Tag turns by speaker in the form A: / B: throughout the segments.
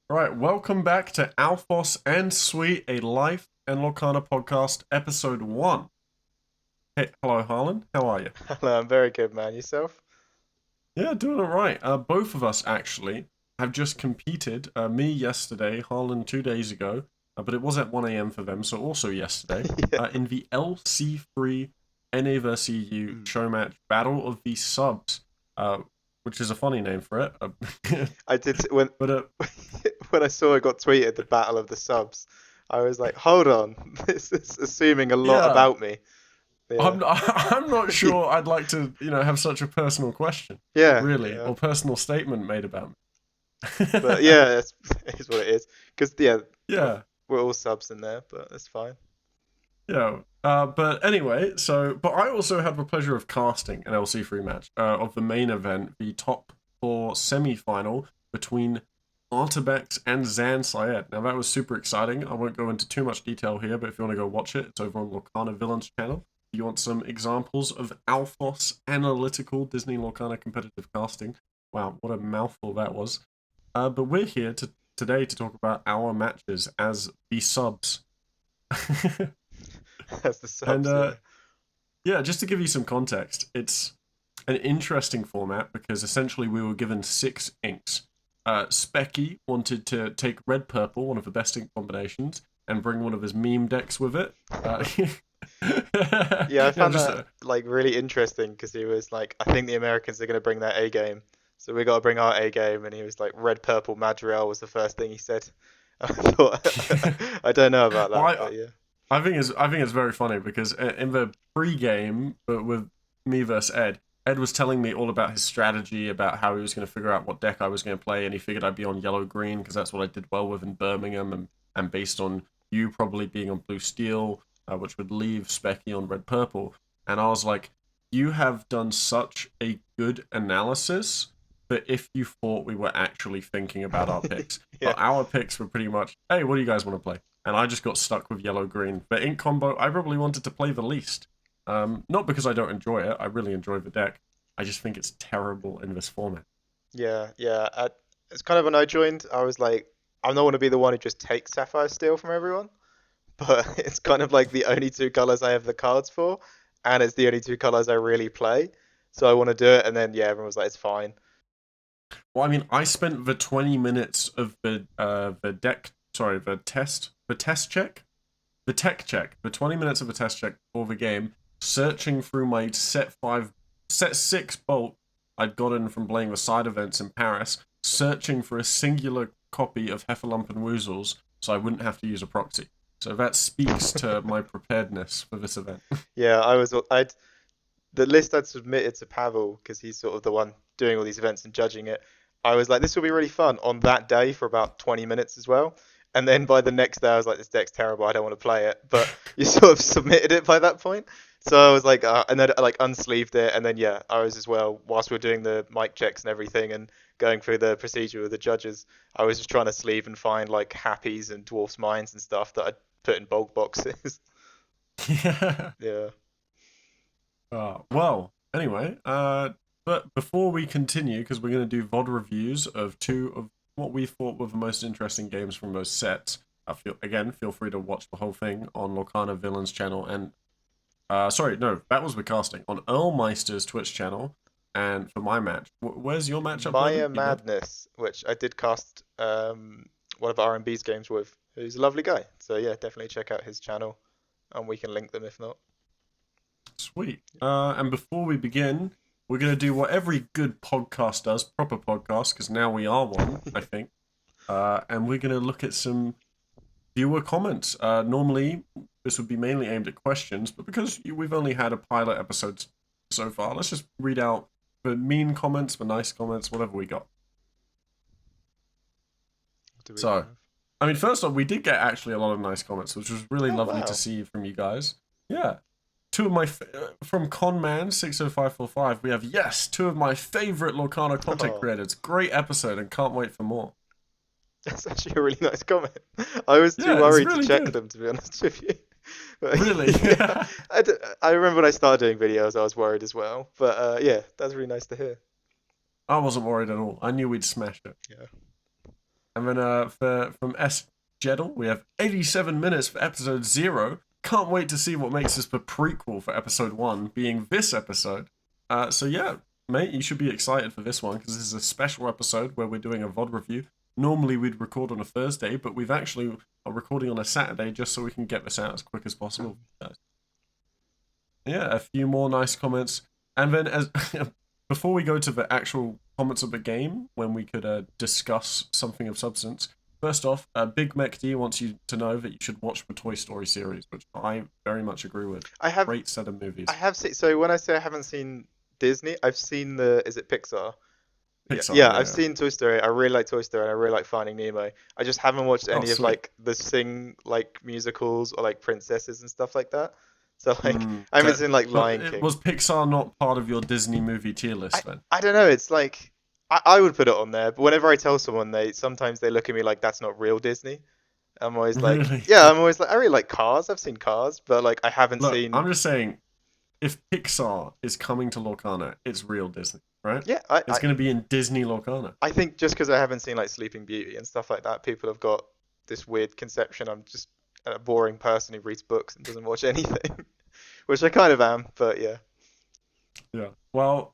A: Right, welcome back to Alphos and Sweet, a Life and Lorcana podcast, episode 1. Hey, hello, Harlan. How are you?
B: Hello, I'm very good, man. Yourself?
A: Yeah, doing all right. Both of us actually have just competed. Me yesterday, Harlan 2 days ago, but it was at 1 a.m. for them, so also yesterday,
B: Yeah.
A: in the LC3 NA vs EU
B: Mm.
A: show match Battle of the Subs, uh, which is a funny name for it.
B: I did when
A: but
B: when I saw it got tweeted, the Battle of the Subs. I was like, hold on, this is assuming a lot
A: yeah,
B: about me. Yeah,
A: I'm not sure I'd like to, have such a personal question,
B: yeah,
A: really,
B: yeah.
A: or personal statement made about me.
B: But yeah, it is what it is. Because yeah,
A: Yeah,
B: we're all subs in there, but that's fine.
A: yeah. But anyway, but I also had the pleasure of casting an LC3 match of the main event, the top four semi-final between Artabex and Zan Syed. Now that was super exciting. I won't go into too much detail here, but if you want to go watch it, it's over on Lorcana Villain's channel. If you want some examples of Alphos analytical Disney Lorcana competitive casting. Wow, what a mouthful that was. But we're here today to talk about our matches as the subs.
B: That's the
A: and
B: subs, yeah.
A: Yeah, just to give you some context, it's an interesting format because essentially we were given 6 inks. Specky wanted to take red purple, one of the best ink combinations, and bring one of his meme decks with it.
B: Yeah, I
A: Yeah,
B: found
A: just
B: that like really interesting because he was like, I think the Americans are going to bring their A game, so we got to bring our A game, and he was like, red purple Madriel was the first thing he said. I thought, I don't know about
A: well,
B: that, but yeah.
A: I think it's very funny because in the pre-game with me versus Ed, Ed was telling me all about his strategy, about how he was going to figure out what deck I was going to play, and he figured I'd be on yellow green because that's what I did well with in Birmingham, and based on you probably being on blue steel, which would leave Specky on red purple, and I was like, you have done such a good analysis that if you thought we were actually thinking about our picks,
B: Yeah.
A: but our picks were pretty much, hey, what do you guys want to play? And I just got stuck with yellow green. The ink combo I probably wanted to play the least. Not because I don't enjoy it, I really enjoy the deck. I just think it's terrible in this format.
B: Yeah, yeah. It's kind of when I joined, I was like, I don't want to be the one who just takes Sapphire Steel from everyone, but it's kind of like the only two colors I have the cards for, and it's the only two colors I really play. So I want to do it, and then yeah, everyone was like, it's fine.
A: Well, I mean, I spent the 20 minutes of the deck, sorry, the test check, the tech check, the 20 minutes of the test check for the game, searching through my set 6 bolt I'd gotten from playing the side events in Paris, searching for a singular copy of Heffalump and Woozles so I wouldn't have to use a proxy. So that speaks to my preparedness for this event.
B: Yeah, I'd the list I'd submitted to Pavel because he's sort of the one doing all these events and judging it. I was like, this will be really fun on that day for about 20 minutes as well. And then by the next day, I was like, this deck's terrible. I don't want to play it. But you sort of submitted it by that point. So I was like, and then I like unsleeved it. And then, yeah, I was as well, whilst we were doing the mic checks and everything and going through the procedure with the judges, I was just trying to sleeve and find like happies and dwarfs mines and stuff that I'd put in bulk boxes.
A: Yeah.
B: Yeah.
A: Well, anyway, but before we continue, because we're going to do VoD reviews of two of what we thought were the most interesting games from those sets. Feel free to watch the whole thing on Lorcana Villain's channel, and sorry, no, that was the casting on Earlmeister's Twitch channel. And for my match, where's your match uploaded?
B: Maya
A: You did?
B: Madness, which I did cast one of R&B's games with, who's a lovely guy. So yeah, definitely check out his channel, and we can link them if not.
A: Sweet. And before we begin, we're going to do what every good podcast does, proper podcast, because now we are one, I think. And we're going to look at some viewer comments. Normally, this would be mainly aimed at questions, but because we've only had a pilot episode so far, let's just read out the mean comments, the nice comments, whatever we got.
B: What do we
A: So,
B: have?
A: I mean, first off, we did get actually a lot of nice comments, which was really
B: Oh
A: lovely to
B: wow.
A: see from you guys. Yeah. Two of my from Conman60545, we have yes, two of my favorite Lorcana content
B: Oh,
A: creators. Great episode, and can't wait for more.
B: that's actually a really nice comment. I was too
A: Yeah, it's
B: worried to
A: really
B: check
A: good.
B: them, to be honest with you. But
A: Really.
B: yeah, I remember when I started doing videos, I was worried as well. But yeah, that's really nice to hear.
A: I wasn't worried at all. I knew we'd smash it.
B: Yeah.
A: And then from S. Jeddle, we have 87 minutes for episode 0. Can't wait to see what makes this the prequel for episode 1, being this episode. So yeah, mate, you should be excited for this one, because this is a special episode where we're doing a VoD review. Normally we'd record on a Thursday, but we've actually are recording on a Saturday just so we can get this out as quick as possible. Yeah, a few more nice comments. And then as before we go to the actual comments of the game, when we could discuss something of substance, first off, Big Mech D wants you to know that you should watch the Toy Story series, which I very much agree with. Great set of movies.
B: I have seen. So when I say I haven't seen Disney, I've seen the. Is it Pixar?
A: Pixar,
B: Yeah, I've seen Toy Story. I really like Toy Story, and I really like Finding Nemo. I just haven't watched any of
A: sweet.
B: like the Sing like musicals or like princesses and stuff like that. So like I haven't seen like Lion King.
A: Was Pixar not part of your Disney movie tier list then?
B: I don't know. It's like I would put it on there, but whenever I tell someone, sometimes they look at me like that's not real Disney. I'm always like,
A: Really?
B: yeah, I'm always like, I really like Cars. I've seen Cars, but like I haven't
A: Look,
B: seen.
A: I'm just saying, if Pixar is coming to Lorcana, it's real Disney, right?
B: Yeah,
A: it's going to be in Disney Lorcana.
B: I think just because I haven't seen like Sleeping Beauty and stuff like that, people have got this weird conception I'm just a boring person who reads books and doesn't watch anything, which I kind of am, but yeah.
A: Yeah. Well,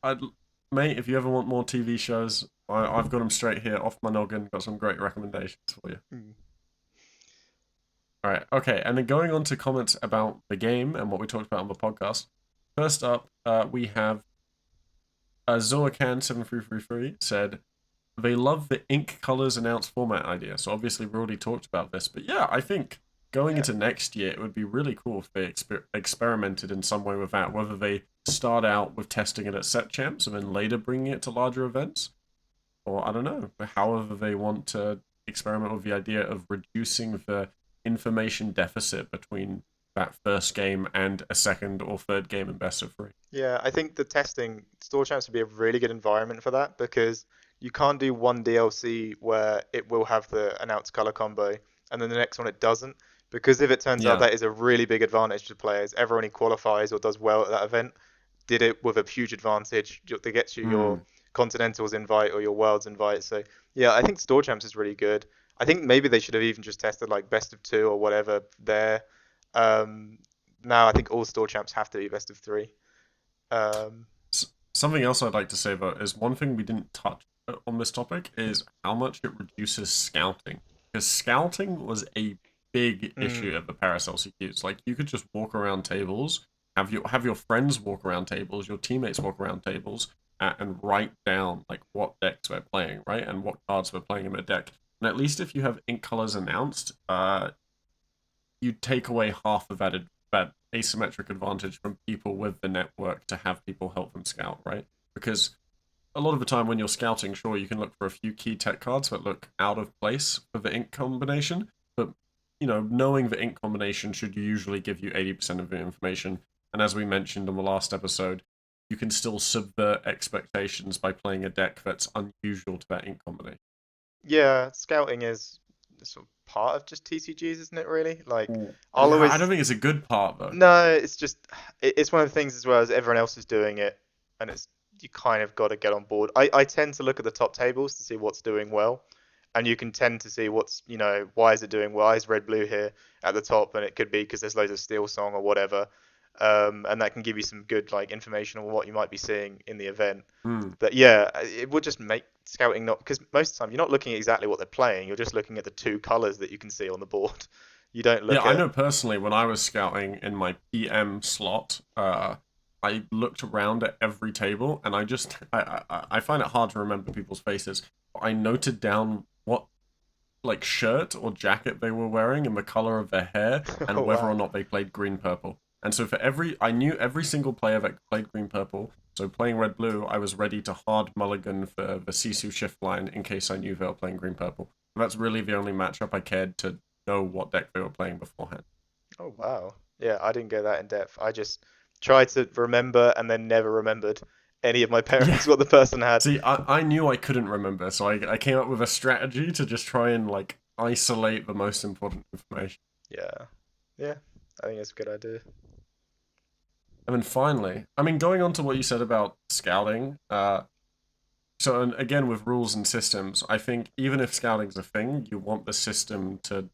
A: mate, if you ever want more TV shows, I've got them straight here off my noggin. Got some great recommendations for you. All right. Okay. And then going on to comments about the game and what we talked about on the podcast. First up, we have Zoacan7333 said, they love the ink colors announced format idea. So obviously we already talked about this, but yeah, I think going into next year, it would be really cool if they experimented in some way with that, whether they start out with testing it at set champs and then later bringing it to larger events, or I don't know, however they want to experiment with the idea of reducing the information deficit between that first game and a second or third game in best of 3.
B: Yeah, I think the testing store champs would be a really good environment for that, because you can't do one DLC where it will have the announced color combo and then the next one it doesn't, because if it turns out that is a really big advantage to players, everyone who qualifies or does well at that event did it with a huge advantage that gets you your Continentals invite or your Worlds invite. So yeah, I think store champs is really good. I think maybe they should have even just tested like best of 2 or whatever there. Now I think all store champs have to be best of 3.
A: Something else I'd like to say, though, is one thing we didn't touch on this topic is how much it reduces scouting. Because scouting was a big issue at the Paris LCQs. Like, you could just walk around tables, have your friends walk around tables, your teammates walk around tables, and write down like what decks they're playing, right, and what cards they're playing in their deck. And at least if you have ink colors announced, you take away half of that asymmetric advantage from people with the network to have people help them scout, right? Because a lot of the time when you're scouting, sure, you can look for a few key tech cards that look out of place for the ink combination, but knowing the ink combination should usually give you 80% of the information. And as we mentioned in the last episode, you can still subvert expectations by playing a deck that's unusual to that ink combination.
B: Yeah, scouting is sort of part of just TCGs, isn't it, really? Like,
A: I don't think it's a good part, though.
B: No, it's just, it's one of the things as well as everyone else is doing it, and you kind of got to get on board. I tend to look at the top tables to see what's doing well, and you can tend to see what's, why is it doing well? Why is red blue here at the top? And it could be because there's loads of Steel Song or whatever. And that can give you some good like information on what you might be seeing in the event. But yeah, it would just make scouting not, because most of the time you're not looking at exactly what they're playing. You're just looking at the 2 colors that you can see on the board. You don't look.
A: I know personally when I was scouting in my PM slot, I looked around at every table, and I find it hard to remember people's faces. I noted down what like shirt or jacket they were wearing and the color of their hair, and whether or not they played green purple. And so I knew every single player that played green purple. So playing red blue, I was ready to hard mulligan for the Sisu shift line in case I knew they were playing green purple. And that's really the only matchup I cared to know what deck they were playing beforehand.
B: Oh wow, yeah, I didn't go that in depth. I just tried to remember and then never remembered any of my pairings what the person had.
A: See, I knew I couldn't remember, so I came up with a strategy to just try and like isolate the most important information.
B: Yeah, I think that's a good idea.
A: And then finally, I mean, going on to what you said about scouting, So, and again, with rules and systems, I think even if scouting's a thing, you want the system to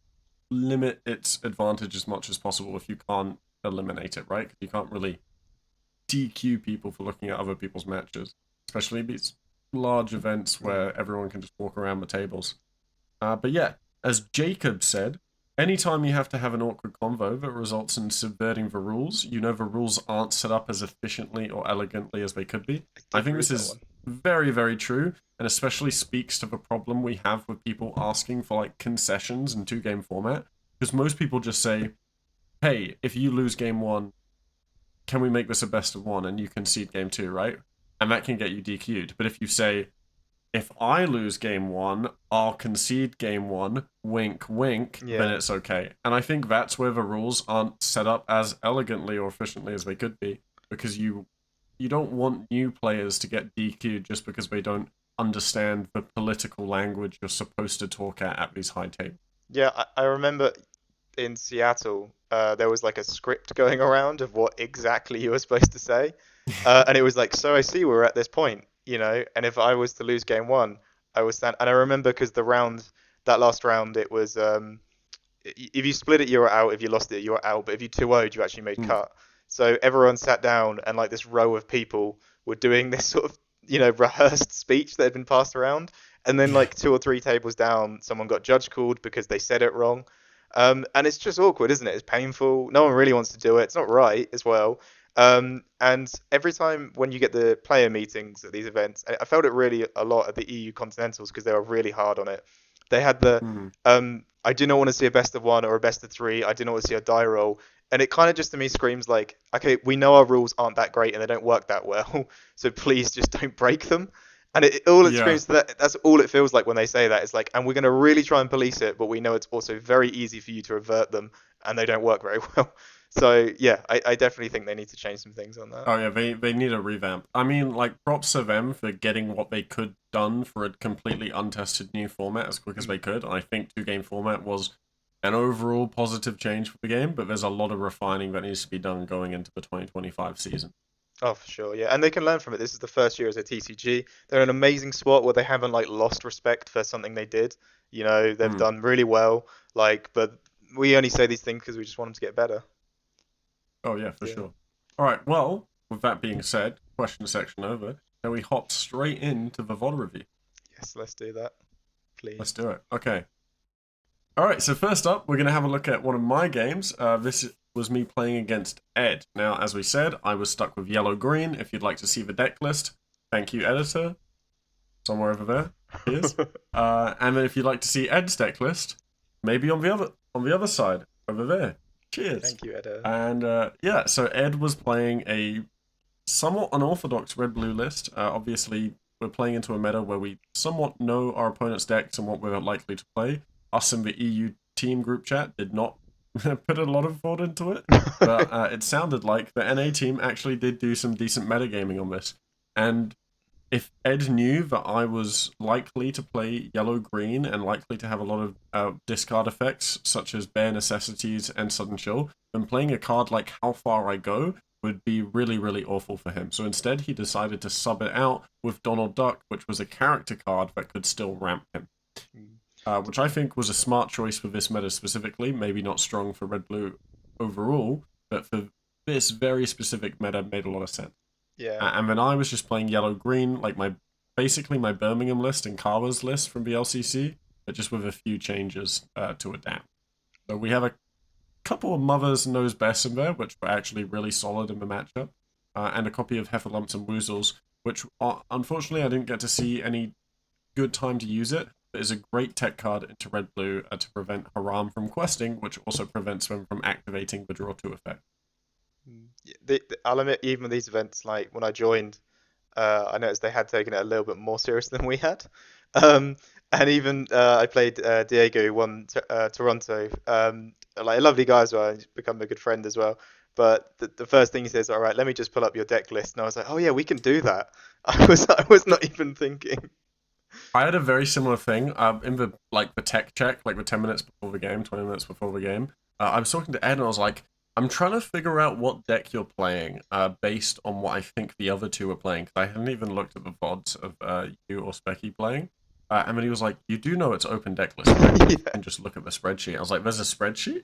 A: limit its advantage as much as possible if you can't eliminate it, right? 'Cause you can't really DQ people for looking at other people's matches, especially these large events where everyone can just walk around the tables. But yeah, as Jacob said, anytime you have to have an awkward convo that results in subverting the rules, you know the rules aren't set up as efficiently or elegantly as they could be. I think this is very, very true, and especially speaks to the problem we have with people asking for like concessions in 2-game format, because most people just say, hey, if you lose game 1, can we make this a best of 1 and you concede game 2, right? And that can get you DQ'd. But if you say, if I lose game 1, I'll concede game 1, wink, wink, then it's okay. And I think that's where the rules aren't set up as elegantly or efficiently as they could be, because you don't want new players to get DQ'd just because they don't understand the political language you're supposed to talk at these high tables.
B: Yeah, I remember in Seattle, there was like a script going around of what exactly you were supposed to say. And it was like, so I see we're at this point, and if I was to lose game 1, I was stand. And I remember because that last round, it was if you split it, you were out. If you lost it, you were out. But if you 2-0'd, you actually made cut. So everyone sat down, and like this row of people were doing this sort of rehearsed speech that had been passed around. And then like 2 or 3 tables down, someone got judge called because they said it wrong. And it's just awkward, isn't it? It's painful. No one really wants to do it. It's not right as well. And every time when you get the player meetings at these events, I felt it really a lot at the EU Continentals because they were really hard on it. They had I do not want to see a best of 1 or a best of 3. I do not want to see a die roll. And it kind of just to me screams like, okay, we know our rules aren't that great and they don't work that well, so please just don't break them. And it screams to that. That's all it feels like when they say that. It's like, and we're going to really try and police it, but we know it's also very easy for you to avert them, and they don't work very well. So yeah, I definitely think they need to change some things on that.
A: Oh yeah, they need a revamp. I mean, like, props to them for getting what they could done for a completely untested new format as quick as they could. I think 2-game format was an overall positive change for the game, but there's a lot of refining that needs to be done going into the 2025 season.
B: Oh, for sure, yeah, and they can learn from it. This is the first year as a TCG. They're in an amazing spot where they haven't like lost respect for something they did. They've done really well. But we only say these things because we just want them to get better.
A: Oh yeah, for sure. All right. Well, with that being said, question section over. Now we hop straight into the VoD review.
B: Yes, let's do that, please.
A: Let's do it. Okay. All right. So first up, we're gonna have a look at one of my games. This was me playing against Ed. Now, as we said, I was stuck with yellow-green. If you'd like to see the deck list, thank you, editor. Somewhere over there. Here's. And then if you'd like to see Ed's deck list, maybe on the other side over there. Cheers.
B: Thank you, Ed.
A: And yeah, so Ed was playing a somewhat unorthodox red-blue list. Obviously, we're playing into a meta where we somewhat know our opponent's decks and what we're likely to play. Us in the EU team group chat did not put a lot of thought into it, but it sounded like the NA team actually did do some decent metagaming on this. And if Ed knew that I was likely to play yellow-green and likely to have a lot of discard effects, such as Bare Necessities and Sudden Chill, then playing a card like How Far I Go would be really, really awful for him. So instead, he decided to sub it out with Donald Duck, which was a character card that could still ramp him. Which I think was a smart choice for this meta specifically, maybe not strong for red-blue overall, but for this very specific meta made a lot of sense.
B: Yeah.
A: And then I was just playing yellow-green, like basically my Birmingham list and Kawa's list from the LCC, but just with a few changes to adapt. So we have a couple of Mothers Knows Best in there, which were actually really solid in the matchup, and a copy of Heiferlumps and Woozles, which unfortunately I didn't get to see any good time to use it, but is a great tech card into red-blue to prevent Haram from questing, which also prevents them from activating the Draw 2 effect.
B: I'll admit, even with these events, like when I joined, I noticed they had taken it a little bit more serious than we had. And even I played Diego, who won Toronto. Like a lovely guy as well. He's become a good friend as well. But the first thing he says, "All right, let me just pull up your deck list." And I was like, "Oh yeah, we can do that." I was not even thinking.
A: I had a very similar thing in the tech check, like the 10 minutes before the game, 20 minutes before the game. I was talking to Ed and I was like, I'm trying to figure out what deck you're playing, based on what I think the other two are playing. Because I hadn't even looked at the VoDs of you or Specky playing. And then he was like, "You do know it's open deck list, right? Like, you
B: Yeah.
A: can just look at the spreadsheet." I was like, "There's a spreadsheet?"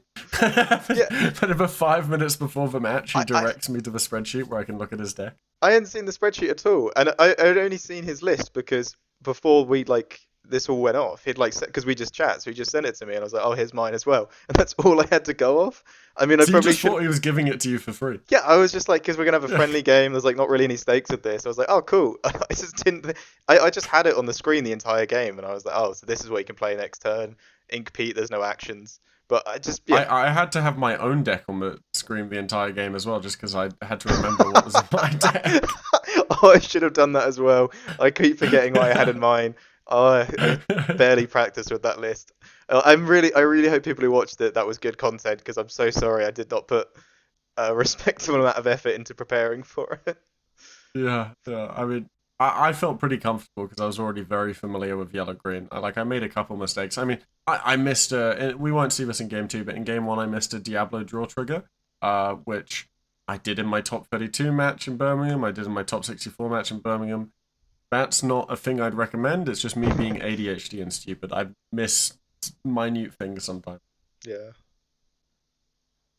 B: Yeah.
A: But about 5 minutes before the match, he
B: I
A: directs me to the spreadsheet where I can look at his deck.
B: I hadn't seen the spreadsheet at all, and I'd only seen his list because before we like this all went off, he'd like because we just chat, so he just sent it to me, and I was like, oh, here's mine as well, and that's all I had to go off. I mean, I
A: So you
B: probably
A: just
B: should.
A: thought he was giving it to you for free?
B: Yeah, I was just like, because we're gonna have a friendly game. There's like not really any stakes with this. I was like, oh, cool. I just didn't. I just had it on the screen the entire game, and I was like, oh, so this is what you can play next turn. Ink Pete, there's no actions, but I just yeah.
A: I had to have my own deck on the screen the entire game as well, just because I had to remember what was in my deck.
B: Oh, I should have done that as well. I keep forgetting what I had in mind. Oh, I barely practiced with that list. I really hope people who watched it, that was good content, because I'm so sorry I did not put a respectable amount of effort into preparing for it.
A: Yeah, yeah. I mean, I felt pretty comfortable because I was already very familiar with yellow green. I made a couple mistakes. I mean, I missed we won't see this in game two, but in game one I missed a Diablo draw trigger, which I did in my top 32 match in Birmingham. I did in my top 64 match in Birmingham. That's not a thing I'd recommend. It's just me being ADHD and stupid. I miss minute things sometimes.
B: Yeah.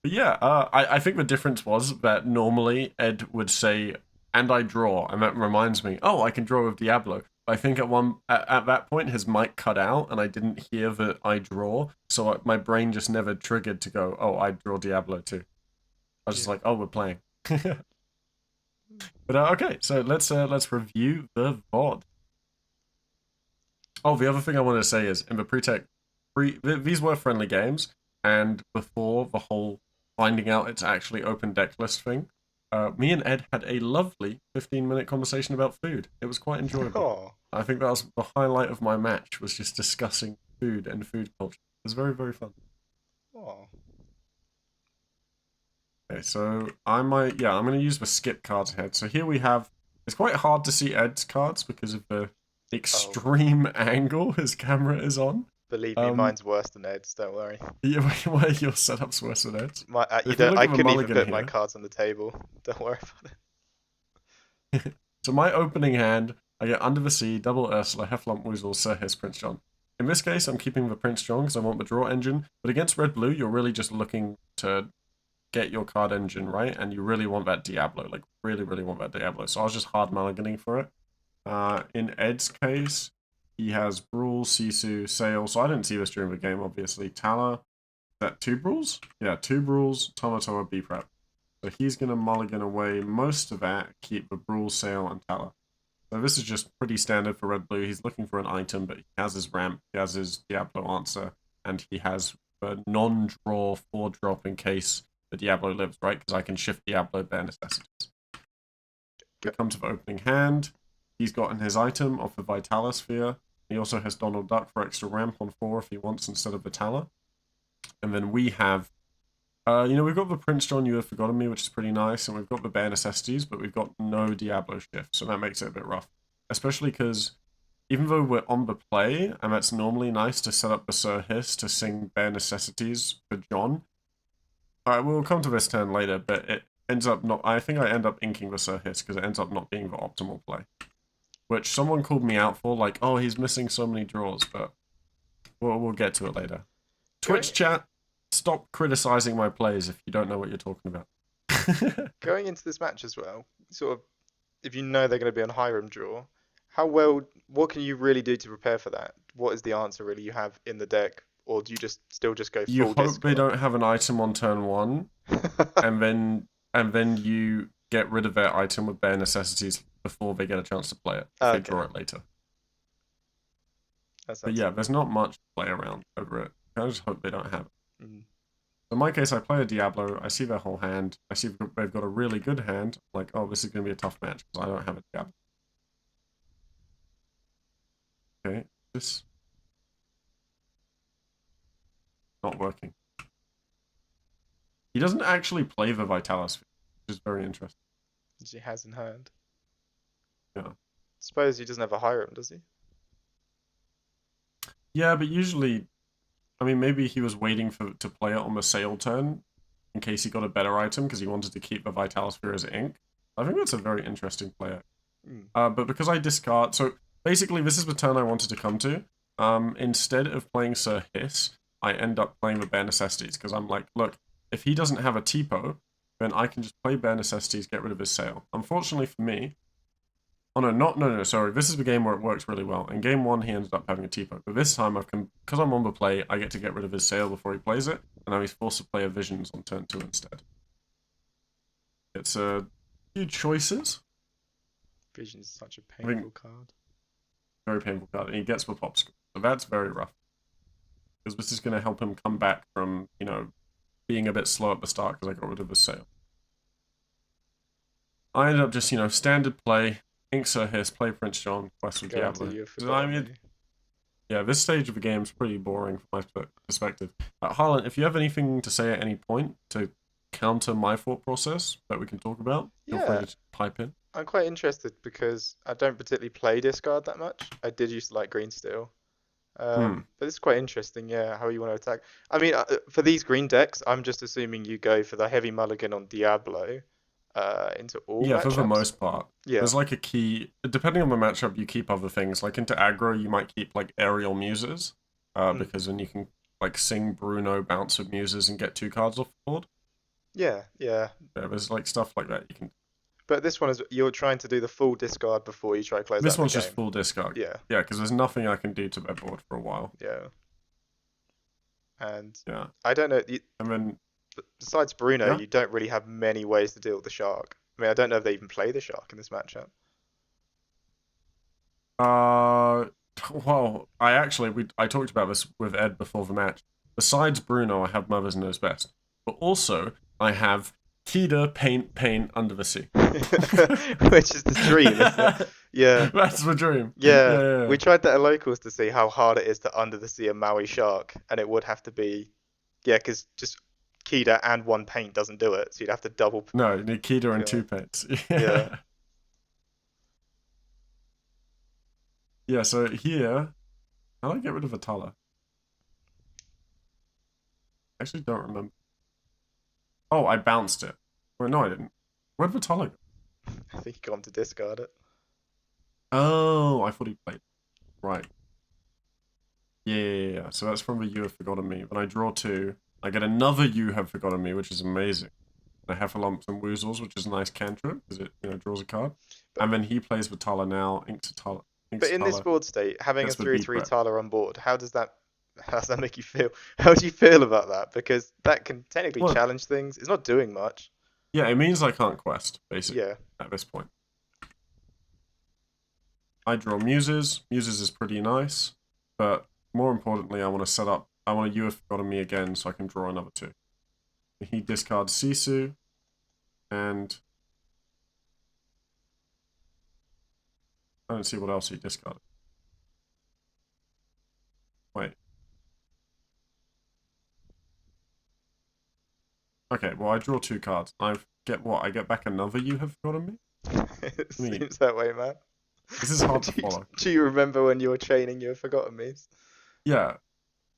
A: But yeah, I think the difference was that normally Ed would say, "And I draw," and that reminds me, oh, I can draw with Diablo. I think at that point his mic cut out, and I didn't hear that I draw, so my brain just never triggered to go, "Oh, I draw Diablo too." I was just
B: Yeah.
A: like, "Oh, we're playing." But okay, so let's review the VoD. Oh, the other thing I wanted to say is in the these were friendly games, and before the whole finding out it's actually open deck list thing, me and Ed had a lovely 15-minute conversation about food. It was quite enjoyable.
B: Oh.
A: I think that was the highlight of my match, was just discussing food and food culture. It was very, very fun.
B: Oh.
A: Okay, so I'm going to use the skip cards ahead. So here we have, it's quite hard to see Ed's cards because of the
B: Oh.
A: extreme angle his camera is on.
B: Believe me, mine's worse than Ed's. Don't worry.
A: Where your setup's worse than Ed's.
B: You
A: If we
B: don't.
A: look
B: I
A: at the
B: couldn't even
A: mulligan
B: put my
A: here,
B: cards on the table. Don't worry about it.
A: so my opening hand, I get Under the Sea, Double Ursula, Hefflump Woozle, Sir Hiss, Prince John. In this case, I'm keeping the Prince John because I want the draw engine, but against Red-Blue, you're really just looking to get your card engine right, and you really want that Diablo, like really, really want that Diablo. So I was just hard mulliganing for it. In Ed's case, he has Brawl, Sisu, Sail, so I didn't see this during the game, obviously. Tala, is that 2 Brawls? Yeah, 2 Brawls, Tomatoa, B-Prep. So he's going to mulligan away most of that, keep the Brawl, Sail, and Tala. So this is just pretty standard for Red-Blue. He's looking for an item, but he has his ramp, he has his Diablo answer, and he has a non-draw 4-drop in case the Diablo lives, right? Because I can shift Diablo bare necessities. We come to the opening hand. He's gotten his item off the Vitalis Sphere. He also has Donald Duck for extra ramp on 4 if he wants instead of the Tala. And then we have, we've got the Prince John, You Have Forgotten Me, which is pretty nice, and we've got the bare necessities, but we've got no Diablo shift, so that makes it a bit rough. Especially because even though we're on the play, and that's normally nice to set up the Sir Hiss to sing bare necessities for John. Alright, we'll come to this turn later, but it ends up not, I think I end up inking the Sir Hiss because it ends up not being the optimal play. Which someone called me out for, like, oh, he's missing so many draws, but we'll get to it later. Twitch chat, stop criticizing my plays if you don't know what you're talking about.
B: Going into this match as well, sort of, if you know they're going to be on Hiram draw, what can you really do to prepare for that? What is the answer really you have in the deck? Or do you still just go full
A: You hope
B: discard?
A: they don't have an item on turn 1, and then you get rid of their item with bare necessities before they get a chance to play it. If they draw it later. But yeah, there's not much to play around over it. I just hope they don't have it.
B: Mm.
A: In my case, I play a Diablo, I see their whole hand, I see they've got a really good hand, I'm like, oh, this is going to be a tough match, because I don't have a Diablo. Okay, this... not working. He doesn't actually play the Vitalis, which is very interesting.
B: Which he has in hand.
A: Yeah.
B: Suppose he doesn't have a Hiram, does he?
A: Yeah, but usually, I mean, maybe he was waiting to play it on the sale turn, in case he got a better item because he wanted to keep the Vitalisphere as ink. I think that's a very interesting player. But because I discard... So basically, this is the turn I wanted to come to. Instead of playing Sir Hiss, I end up playing the Bare Necessities because I'm like, look, if he doesn't have a Tipo, then I can just play Bare Necessities, get rid of his Sail. Unfortunately for me... Oh, no, sorry. This is the game where it works really well. In game 1, he ended up having a Tipo. But this time, because I'm on the play, I get to get rid of his Sail before he plays it. And now he's forced to play a Visions on turn 2 instead. It's a few choices.
B: Visions is such a painful card.
A: Very painful card. And he gets the pop score. So that's very rough. Because this is going to help him come back from, being a bit slow at the start because I got rid of his Sail. I ended up just, standard play. Ink Sir Hiss, play Prince John, quest with Diablo. Yeah, this stage of the game is pretty boring from my perspective. Harlan, if you have anything to say at any point to counter my thought process that we can talk about, feel free to pipe in.
B: I'm quite interested because I don't particularly play discard that much. I did used to like green steel. But it's quite interesting, how you want to attack. I mean, for these green decks, I'm just assuming you go for the heavy mulligan on Diablo. Into all matchups?
A: For the most part.
B: Yeah.
A: There's like a key, depending on the matchup, you keep other things. Like into aggro, you might keep like Aerial Muses, because then you can like sing Bruno, bounce with Muses, and get 2 cards off the board.
B: Yeah.
A: There's like stuff like that you can.
B: But this one is, you're trying to do the full discard before you try to close out the game.
A: This one's just full discard.
B: Yeah,
A: because there's nothing I can do to their board for a while.
B: Yeah. And I don't know.
A: And then
B: besides Bruno, you don't really have many ways to deal with the Shark. I mean, I don't know if they even play the Shark in this matchup.
A: Well, I talked about this with Ed before the match. Besides Bruno, I have Mother's Knows Best. But also, I have Kida, Paint, Under the Sea.
B: Which is the dream, isn't it? Yeah.
A: That's the dream.
B: Yeah. We tried that at Locals to see how hard it is to Under the Sea a Maui Shark. And it would have to be... Yeah, because just... Kida and 1 paint doesn't do it, so you'd have to double.
A: No, you need Kida and 2 paints.
B: Yeah.
A: Yeah, so here, how do I get rid of Vitala? I actually don't remember. Oh, I bounced it. Well, no, I didn't. Where'd Vitala go?
B: I think you got him to discard it.
A: Oh, I thought he played. Right. Yeah. So that's from the You Have Forgotten Me. When I draw 2, I get another You Have Forgotten Me, which is amazing. I have Lumps and Woozles, which is a nice cantrip, because it draws a card. And then he plays Vitala now, Inks Tala.
B: But in this board state, having a 3/3 Tala on board, how does that make you feel? How do you feel about that? Because that can technically challenge things. It's not doing much.
A: Yeah, it means I can't quest, basically, at this point. I draw Muses. Muses is pretty nice, but more importantly, I want a You Have Forgotten Me again so I can draw another 2. He discards Sisu, and I don't see what else he discarded. Wait. Okay, well, I draw 2 cards. I get back another You Have Forgotten Me?
B: It seems that way, man.
A: This is hard to follow.
B: Do you remember when you were chaining You Have Forgotten Me?
A: Yeah.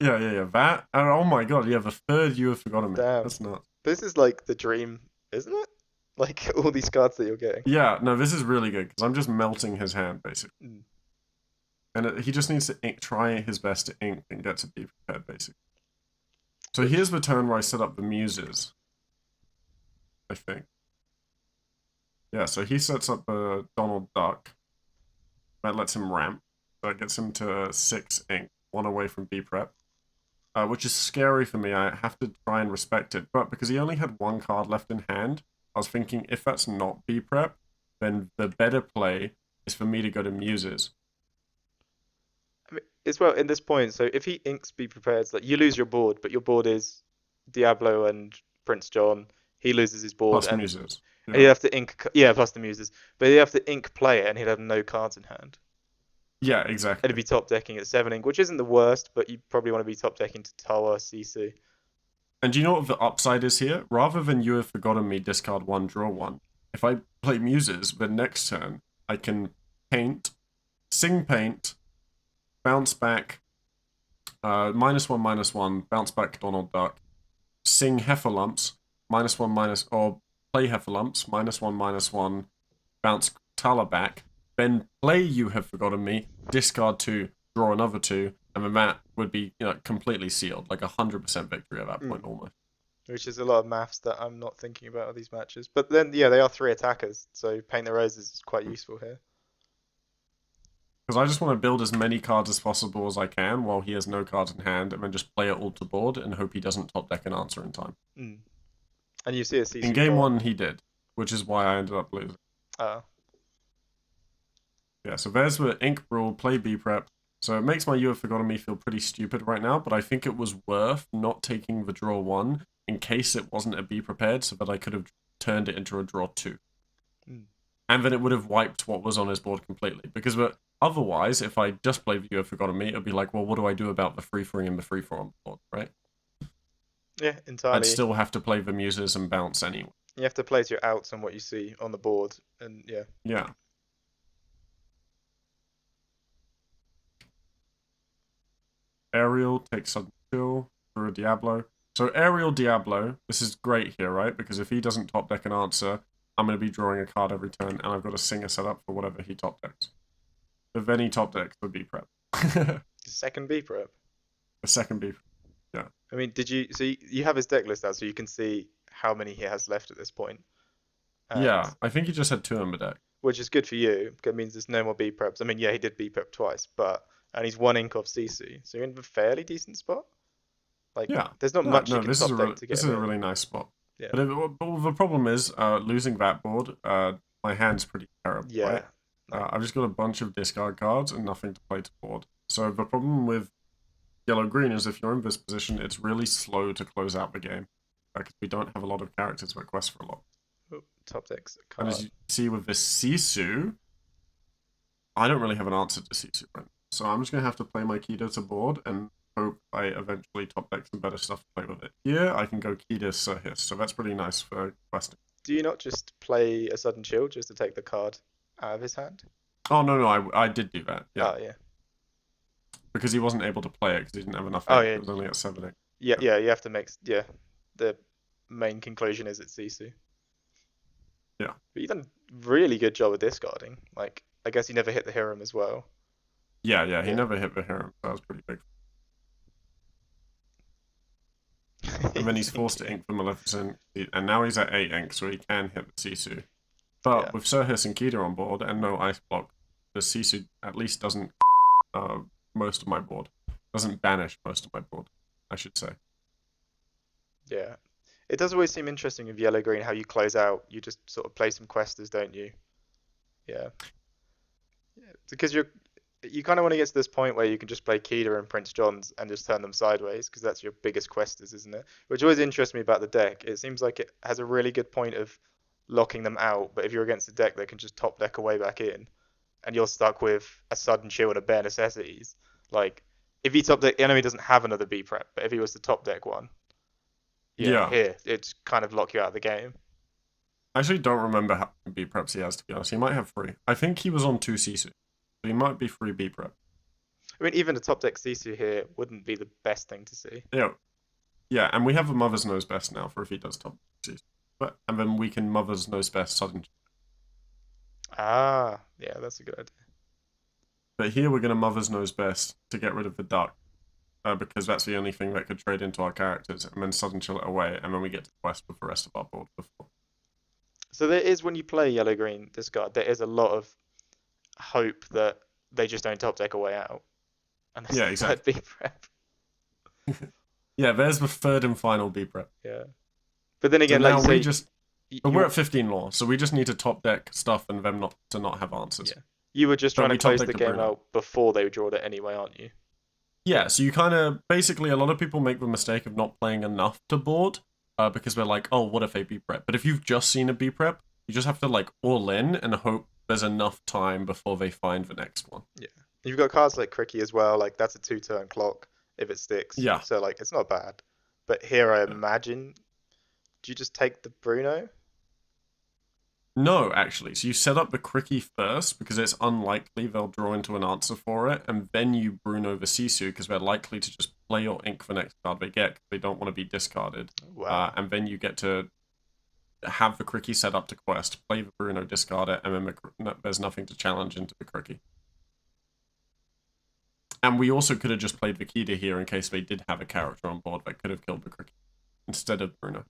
A: That, and oh my god, the 3rd You Have Forgotten Me.
B: Damn.
A: That's nuts.
B: This is like the dream, isn't it? Like all these cards that you're getting.
A: Yeah, no, this is really good because I'm just melting his hand basically, and he just needs to try his best to ink and get to be prepared basically. So here's the turn where I set up the Muses. I think. Yeah, so he sets up a Donald Duck. That lets him ramp. So it gets him to 6 ink, 1 away from B prep. Which is scary for me. I have to try and respect it. But because he only had 1 card left in hand, I was thinking if that's not B prep, then the better play is for me to go to Muses.
B: I mean, as well, in this point, so if he inks Be Prepared, like you lose your board, but your board is Diablo and Prince John. He loses his board.
A: Plus Muses.
B: Yeah. And you have to ink, plus the Muses. But you have to ink play it, and he'd have no cards in hand.
A: Yeah, exactly.
B: It'd be top decking at 7 ink, which isn't the worst, but you probably want to be top decking to Tower, CC.
A: And do you know what the upside is here? Rather than You Have Forgotten Me, discard 1, draw 1. If I play Muses, the next turn, I can paint, sing paint, bounce back, -1/-1, bounce back Donald Duck, sing Heifer Lumps, -1, or play Heffalumps, -1, bounce Tala back, then play You Have Forgotten Me, discard 2, draw another 2, and then that would be completely sealed, like 100% victory at that point almost.
B: Which is a lot of maths that I'm not thinking about of these matches. But then, yeah, they are 3 attackers, so Paint the Roses is quite useful here.
A: Because I just want to build as many cards as possible as I can while he has no cards in hand, and then just play it all to board and hope he doesn't top deck an answer in time.
B: And you see a CC
A: in game 1 he did, which is why I ended up losing.
B: Oh.
A: Yeah, so there's the Ink Brawl, play B-Prep. So it makes my You Have Forgotten Me feel pretty stupid right now, but I think it was worth not taking the draw 1 in case it wasn't a Be Prepared, so that I could have turned it into a draw 2. And then it would have wiped what was on his board completely. Because otherwise, if I just played You Have Forgotten Me, it would be like, well, what do I do about the 3-3 and the 3-4 on board, right?
B: Yeah, entirely.
A: I'd still have to play the Muses and bounce anyway.
B: You have to place your outs on what you see on the board, and yeah.
A: Yeah. Aerial takes Sudden Chill through a Diablo. So Aerial Diablo, this is great here, right? Because if he doesn't top deck an answer, I'm going to be drawing a card every turn, and I've got a Singer set up for whatever he top decks. But then he top decks the B-Prep.
B: Second B-Prep?
A: The second B-Prep, yeah.
B: I mean, so you have his deck list out, so you can see how many he has left at this point.
A: Yeah, I think he just had 2 in the deck.
B: Which is good for you, because it means there's no more B-Preps. I mean, yeah, he did B-Prep twice, and he's 1 ink off CC, so you're in a fairly decent spot. Like, yeah. There's not much you can top deck to get.
A: This is a really nice spot.
B: Yeah.
A: But the problem is, losing that board, my hand's pretty terrible,
B: yeah.
A: Right? I've just got a bunch of discard cards and nothing to play to board. So the problem with yellow-green is if you're in this position, it's really slow to close out the game. Because we don't have a lot of characters that quest for a lot.
B: Oh, top decks.
A: And as you see with this Sisu, I don't really have an answer to Sisu right now. So I'm just going to have to play my Kido to board and hope I eventually top deck some better stuff to play with it. Here, I can go Kido Sirhis, so that's pretty nice for questing.
B: Do you not just play a Sudden Chill just to take the card out of his hand?
A: Oh, no, I did do that, yeah.
B: Oh, yeah.
A: Because he wasn't able to play it because he didn't have enough.
B: Oh, yeah.
A: It was only at 7
B: Yeah, you have to make... Yeah, the main conclusion is it's Sisu.
A: Yeah.
B: But you've done a really good job of discarding. Like, I guess you never hit the Hiram as well.
A: Yeah, he never hit the Hiram. That was pretty big. And then he's forced to ink for Maleficent, and now he's at 8 ink, so he can hit the Sisu. But with Sirhis and Kida on board and no ice block, the Sisu at least doesn't most of my board. Doesn't banish most of my board, I should say.
B: Yeah. It does always seem interesting with yellow-green how you close out. You just sort of play some questers, don't you? Yeah. Because you kind of want to get to this point where you can just play Kida and Prince John's and just turn them sideways, because that's your biggest questers, isn't it? Which always interests me about the deck. It seems like it has a really good point of locking them out, but if you're against a deck that can just top deck a way back in, and you're stuck with a Sudden Chill and a Bare Necessities, like, if he top deck, the enemy doesn't have another B-Prep, but if he was to top deck one, here, it's kind of lock you out of the game.
A: I actually don't remember how many B-Preps he has, to be honest. He might have 3. I think he was on 2 Sisu. So he might be 3 B-Prep.
B: I mean, even a top deck Sisu here wouldn't be the best thing to see.
A: Yeah, and we have a Mother's Knows Best now for if he does top Sisu. And then we can Mother's Knows Best Sudden.
B: Yeah, that's a good idea.
A: But here we're going to Mother's Knows Best to get rid of the duck. Because that's the only thing that could trade into our characters, and then Sudden Chill it away, and then we get to quest with the rest of our board before.
B: So there is, when you play yellow-green discard, there is a lot of hope that they just don't top deck a way out. And
A: yeah, exactly.
B: B-Prep.
A: Yeah, there's the 3rd and final B-Prep.
B: Yeah. But then again,
A: so
B: like you say...
A: But we're at 15 law, so we just need to top deck stuff and them not have answers.
B: Yeah. You were just trying to close the game out before they drawed it anyway, aren't you?
A: Yeah, so you kind of... Basically, a lot of people make the mistake of not playing enough to board, because they're like, oh, what if a B-Prep? But if you've just seen a B-Prep, you just have to, like, all in and hope there's enough time before they find the next one.
B: Yeah. You've got cards like Cricky as well, like, that's a 2-turn clock if it sticks.
A: Yeah.
B: So, like, it's not bad. But here, I imagine... Do you just take the Bruno?
A: No, actually. So you set up the Cricky first, because it's unlikely they'll draw into an answer for it, and then you Bruno the Sisu, because they're likely to just play or ink the next card they get, because they don't want to be discarded.
B: Wow.
A: And then you get to have the Cricky set up to quest, play the Bruno, discard it, and then there's nothing to challenge into the Cricky. And we also could have just played the Kida here in case they did have a character on board that could have killed the Cricky instead of Bruno.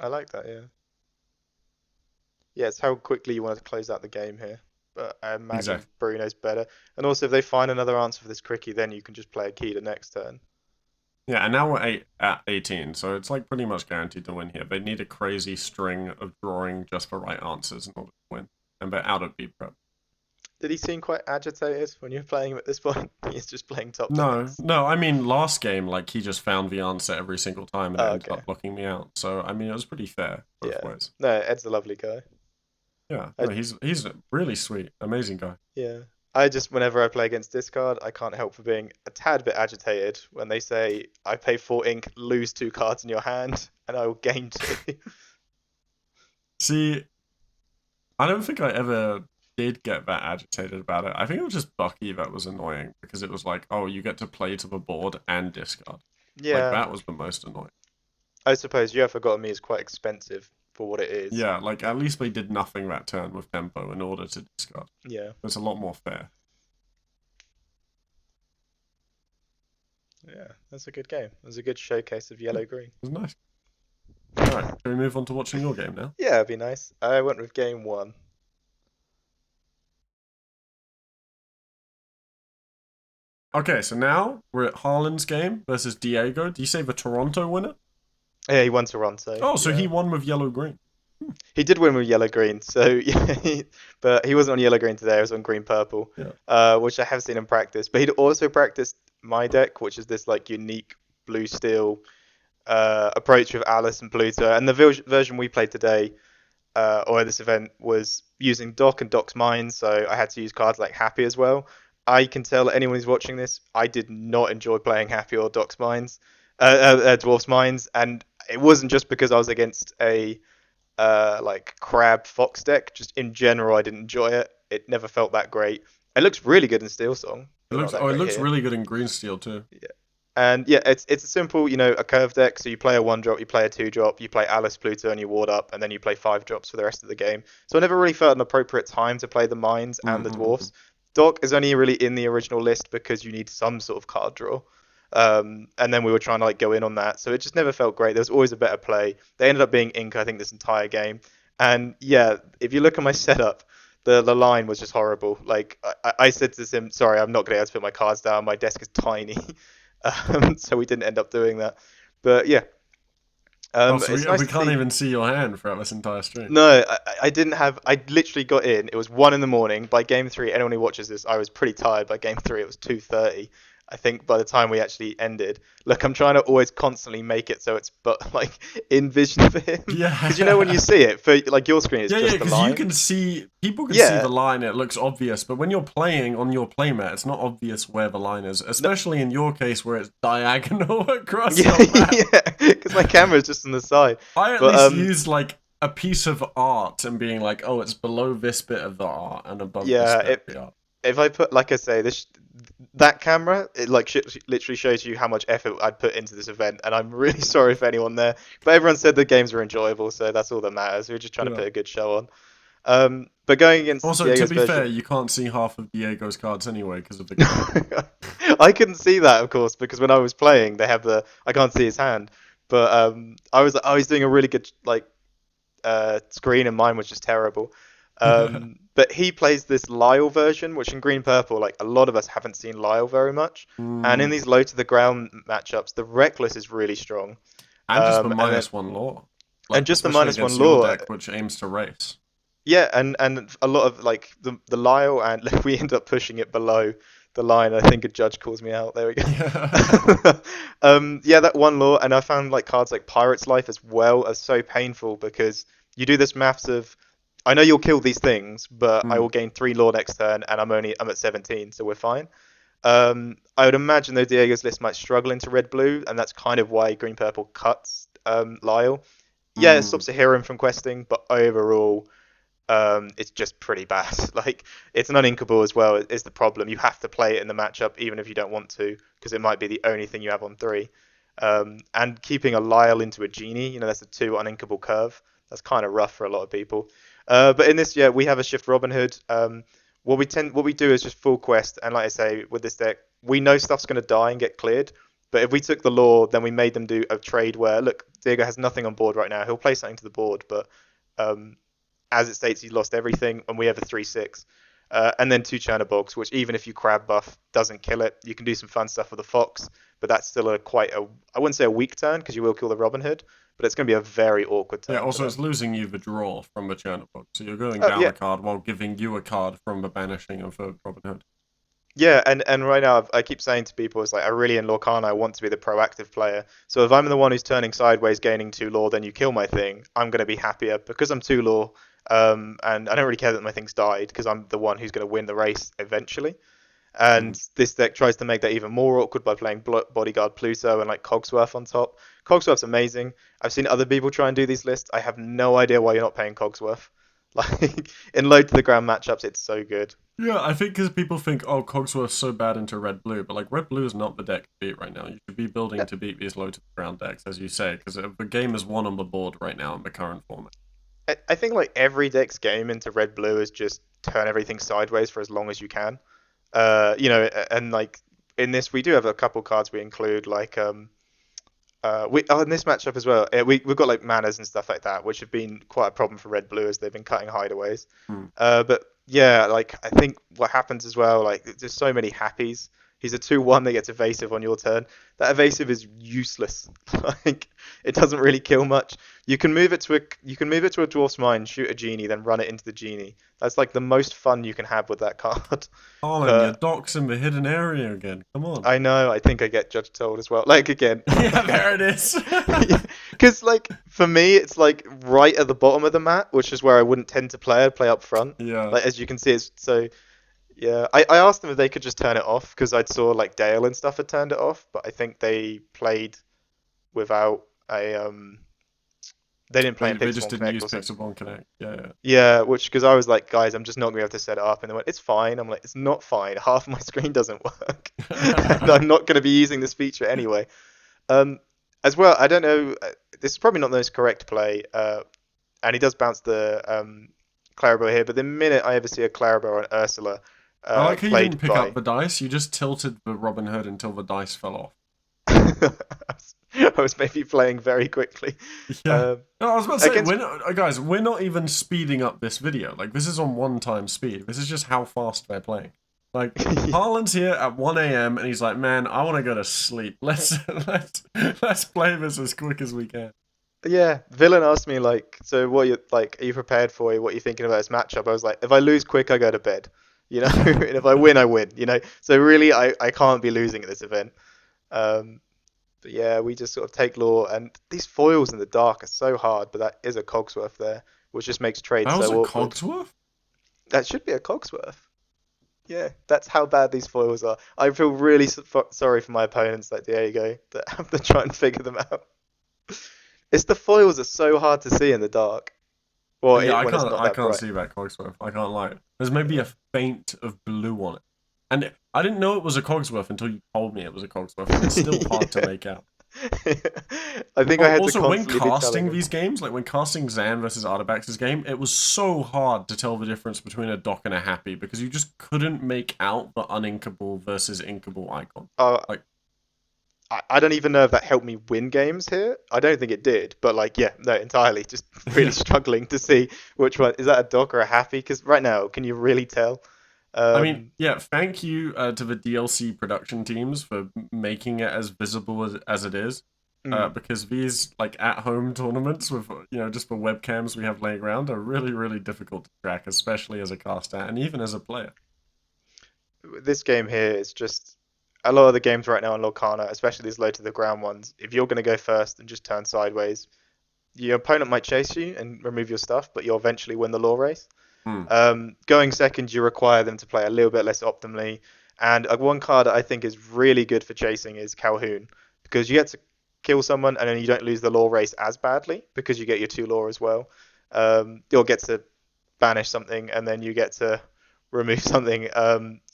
B: I like that, yeah. Yeah, it's how quickly you want to close out the game here. But I imagine
A: Exactly.
B: Bruno's better. And also, if they find another answer for this Cricky, then you can just play a Kida next turn.
A: Yeah, and now we're at 18, so it's like pretty much guaranteed to win here. They need a crazy string of drawing just the right answers in order to win, and they're out of beat prep.
B: Did he seem quite agitated when you were playing him at this point? He's just playing top decks.
A: No, I mean, last game, like, he just found the answer every single time and it ended
B: Okay.
A: up blocking me out. So, I mean, it was pretty fair both ways.
B: No, Ed's a lovely guy.
A: Yeah, no, he's really sweet, amazing guy.
B: Yeah. I just, whenever I play against discard, I can't help for being a tad bit agitated when they say, I pay 4 ink, lose 2 cards in your hand, and I will gain 2.
A: See, I don't think I ever did get that agitated about it. I think it was just Bucky that was annoying because it was like, oh, you get to play to the board and discard.
B: Yeah.
A: Like, that was the most annoying.
B: I suppose You Have Forgotten Me is quite expensive for what it is.
A: Yeah, like, at least they did nothing that turn with tempo in order to discard.
B: Yeah.
A: It's a lot more fair.
B: Yeah, that's a good game. It was a good showcase of yellow-green.
A: It was nice. Alright, can we move on to watching your game now?
B: Yeah, it'd be nice. I went with game 1.
A: Okay, so now we're at Harlan's game versus Diego. Do you say the Toronto winner?
B: Yeah, he won Toronto.
A: Oh, so
B: yeah.
A: he won with yellow-green.
B: He did win with yellow-green, so yeah, but he wasn't on yellow-green today. He was on green-purple, which I have seen him practice. But he'd also practiced my deck, which is this like unique blue-steel approach with Alice and Pluto. And the version we played today, or this event, was using Dock and Dock's Mines, so I had to use cards like Happy as well. I can tell that anyone who's watching this, I did not enjoy playing Happy or Dock's Mines, Dwarf's Mines, and it wasn't just because I was against a like crab fox deck. Just in general, I didn't enjoy it. It never felt that great. It looks really good in Steel Song.
A: It looks really good in green steel too.
B: Yeah. And yeah, it's a simple, a curve deck. So you play a 1-drop, you play a 2-drop, you play Alice, Pluto, and you ward up, and then you play 5 drops for the rest of the game. So I never really felt an appropriate time to play the Mines and the Dwarfs. Dock is only really in the original list because you need some sort of card draw. And then we were trying to like go in on that, so it just never felt great. There was always a better play. They ended up being ink, I think, this entire game. And yeah, if you look at my setup, the line was just horrible. Like I said to Sim, sorry, I'm not going to be able to put my cards down. My desk is tiny, so we didn't end up doing that. But yeah.
A: So we can't even see your hand throughout this entire stream.
B: No, I didn't have. I literally got in. It was 1 a.m. By game 3, anyone who watches this, I was pretty tired. By game 3, it was 2:30. I think by the time we actually ended. Look, I'm trying to always constantly make it so it's like in vision for him.
A: Yeah.
B: Because when you see it, for like your screen, it's just the line.
A: You can see, people can see the line, it looks obvious, but when you're playing on your playmat, it's not obvious where the line is, especially in your case where it's diagonal across your map.
B: Yeah, because my camera's just on the side.
A: I at least used like a piece of art and being like, oh, it's below this bit of the art and above this bit of the art.
B: If I put, like I say, that camera, it like literally shows you how much effort I'd put into this event, and I'm really sorry for anyone there. But everyone said the games were enjoyable, so that's all that matters. We were just trying to put a good show on. But going against
A: also,
B: Diego's
A: to be fair, you can't see half of Diego's cards anyway because of the
B: camera. I couldn't see that, of course, because when I was playing, I can't see his hand. But I was doing a really good screen, and mine was just terrible. But he plays this Lyle version, which in green purple, like a lot of us haven't seen Lyle very much. And in these low to the ground matchups, the Reckless is really strong.
A: And just the -1 law.
B: Like, and just the -1 law,
A: deck, which aims to race.
B: Yeah, and a lot of like the Lyle, and we end up pushing it below the line. I think a judge calls me out. There we go. Yeah, that 1 law, and I found like cards like Pirate's Life as well are so painful because you do this maths of, I know you'll kill these things, but I will gain 3 law next turn, and I'm at 17, so we're fine. I would imagine though Diego's list might struggle into red-blue, and that's kind of why green-purple cuts Lyle. Yeah, it stops a hero from questing, but overall, it's just pretty bad. Like, it's an uninkable as well, is the problem. You have to play it in the matchup, even if you don't want to, because it might be the only thing you have on 3. And keeping a Lyle into a Genie, that's a 2 uninkable curve. That's kind of rough for a lot of people. But in this, yeah, we have a Shift Robin Hood. What we do is just full quest, and like I say, with this deck, we know stuff's going to die and get cleared. But if we took the law, then we made them do a trade where, look, Diego has nothing on board right now. He'll play something to the board, but um, as it states, he's lost everything, and we have a 3/6. And then 2 Churnabogs, which even if you crab buff, doesn't kill it. You can do some fun stuff with the Fox, but that's still I wouldn't say a weak turn, because you will kill the Robin Hood, but it's going to be a very awkward turn.
A: Yeah, also
B: for
A: it's
B: them.
A: losing you the draw from the Chernobog, so you're going down
B: Yeah,
A: a card while giving you a card from the banishing of Robin Hood.
B: yeah, and right now I keep saying to people, it's like I really in Lorcana I want to be the proactive player. So if I'm the one who's turning sideways, gaining 2 law, then you kill my thing, I'm going to be happier because I'm 2 law. And I don't really care that my thing's died because I'm the one who's going to win the race eventually. And this deck tries to make that even more awkward by playing Bodyguard Pluto and like Cogsworth on top. Cogsworth's amazing. I've seen other people try and do these lists. I have no idea why you're not playing Cogsworth. Like in low to the ground matchups, it's so good.
A: Yeah, I think because people think, oh, Cogsworth's so bad into red-blue, but like red-blue is not the deck to beat right now. You should be building to beat these low-to-the-ground decks, as you say, because the game is won on the board right now in the current format.
B: I think like every deck's game into red blue is just turn everything sideways for as long as you can. And like in this, we do have a couple cards we include, like in this matchup as well. We've got like manners and stuff like that, which have been quite a problem for red blue as they've been cutting hideaways. But yeah, like I think what happens as well, like there's so many happies. He's a 2/1 that gets evasive on your turn. That evasive is useless. Like it doesn't really kill much. You can move it to a dwarf's mine, shoot a genie, then run it into the genie. That's like the most fun you can have with that card.
A: Harlan, your
B: But
A: dock's in the hidden area again. Come on.
B: I know, I think I get judge told as well. Like again,
A: Yeah, there it is.
B: because like for me, it's like right at the bottom of the mat, which is where I wouldn't tend to play. I'd play up front.
A: Yeah.
B: Like as you can see, it's so. Yeah, I asked them if they could just turn it off because I saw like Dale and stuff had turned it off, but I think they played without a They didn't play in
A: They just
B: Pixel
A: didn't
B: Connect
A: use
B: or something.
A: Pixelbon Connect. Yeah, yeah.
B: Yeah, which because I was like, guys, I'm just not gonna be able to set it up, and they went, it's fine. I'm like, it's not fine. Half of my screen doesn't work, and I'm not gonna be using this feature anyway. Um, as well, I don't know. This is probably not the most correct play, and he does bounce the Clarabelle here, but the minute I ever see a Clarabelle or an Ursula
A: I like how you didn't
B: played
A: pick
B: by
A: up the dice. You just tilted the Robin Hood until the dice fell off.
B: I was maybe playing very quickly.
A: Yeah. No, I was about to say,
B: Against
A: guys, we're not even speeding up this video. Like, this is on 1 time speed. This is just how fast they're playing. Like, Harlan's here at 1 a.m. and he's like, man, I want to go to sleep. Let's play this as quick as we can.
B: Yeah, Villain asked me like, so what you like? Are you prepared for it? What are you thinking about this matchup? I was like, if I lose quick, I go to bed. You know, and if I win, I win. You know, so really, I can't be losing at this event. But yeah, we just sort of take law, and these foils in the dark are so hard. But that is a Cogsworth there, which just makes trade
A: That was
B: so
A: a
B: awkward.
A: Cogsworth?
B: That should be a Cogsworth. Yeah, that's how bad these foils are. I feel really sorry for my opponents like Diego that have to try and figure them out. It's the foils are so hard to see in the dark. Well,
A: Yeah,
B: when it's not
A: I
B: that
A: can't
B: bright.
A: see that Cogsworth. I can't lie. There's maybe a faint of blue on it. And I didn't know it was a Cogsworth until you told me it was a Cogsworth. And it's still hard to make out.
B: I think I had
A: Also,
B: to
A: when
B: constantly be telling
A: casting
B: them.
A: these games, like when casting Zan versus Artabax's game, it was so hard to tell the difference between a dock and a happy because you just couldn't make out the uninkable versus inkable icon. Like,
B: I don't even know if that helped me win games here. I don't think it did, but like, yeah, no, entirely. Just really struggling to see which one is that a dock or a happy. Because right now, can you really tell?
A: I mean, yeah, thank you to the DLC production teams for making it as visible as it is. Because these like at-home tournaments with just the webcams we have laying around are really, really difficult to track, especially as a caster and even as a player.
B: This game here is just a lot of the games right now in Lorcana, especially these low to the ground ones. If you're going to go first and just turn sideways, your opponent might chase you and remove your stuff, but you'll eventually win the law race. Going second, you require them to play a little bit less optimally. And one card that I think is really good for chasing is Calhoun, because you get to kill someone and then you don't lose the law race as badly because you get your 2 law as well. You'll get to banish something and then you get to remove something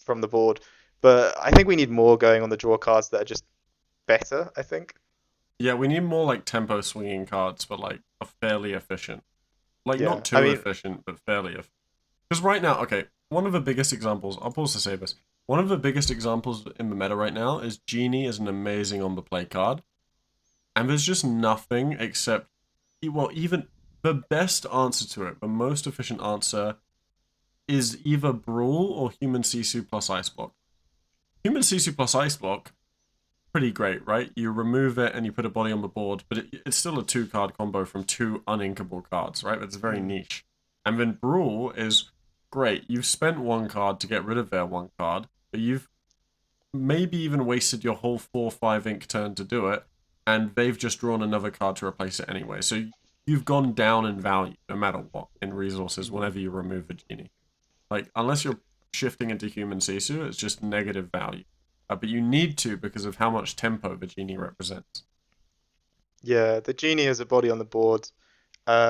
B: from the board. But I think we need more going on the draw cards that are just better, I think.
A: Yeah, we need more like tempo swinging cards, but like are fairly efficient. Like,
B: Yeah,
A: not
B: I
A: too
B: mean,
A: efficient, but fairly efficient. Because right now, okay, one of the biggest examples, I'll pause to say this. One of the biggest examples in the meta right now is Genie is an amazing on the play card. And there's just nothing except, well, even the best answer to it, the most efficient answer is either Brawl or Human Sisu plus Ice Block. Human Sisu plus Ice Block, pretty great, right? You remove it and you put a body on the board, but it's still a 2-card combo from 2 uninkable cards, right? That's very niche. And then Brawl is great. You've spent 1 card to get rid of their 1 card, but you've maybe even wasted your whole 4-5 ink turn to do it, and they've just drawn another card to replace it anyway. So you've gone down in value no matter what in resources whenever you remove the Genie. Like, unless you're shifting into Human Sisu, it's just negative value. But you need to because of how much tempo the Genie represents.
B: yeah, the Genie has a body on the board.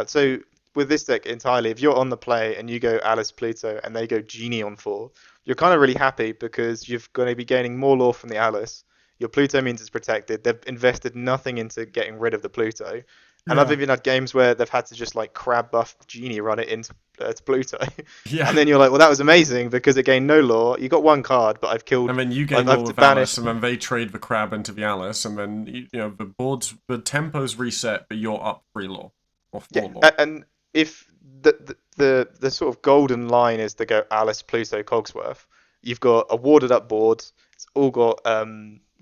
B: So with this deck entirely, if you're on the play and you go Alice Pluto and they go Genie on 4, you're kind of really happy because you're going to be gaining more lore from the Alice. Your Pluto means it's protected. They've invested nothing into getting rid of the Pluto. And I've
A: Yeah.
B: even had games where they've had to just like crab buff Genie, run it into to Pluto.
A: Yeah.
B: And then you're like, well, that was amazing because it gained no lore. You got 1 card, but I've killed.
A: And then you gain
B: I've,
A: more
B: I've
A: with Alice,
B: banished.
A: and then they trade the crab into the Alice, and then the tempo's reset, but you're up 3 lore or 4
B: Yeah,
A: lore.
B: and if the sort of golden line is to go Alice, Pluto, Cogsworth, you've got a warded up board. It's all got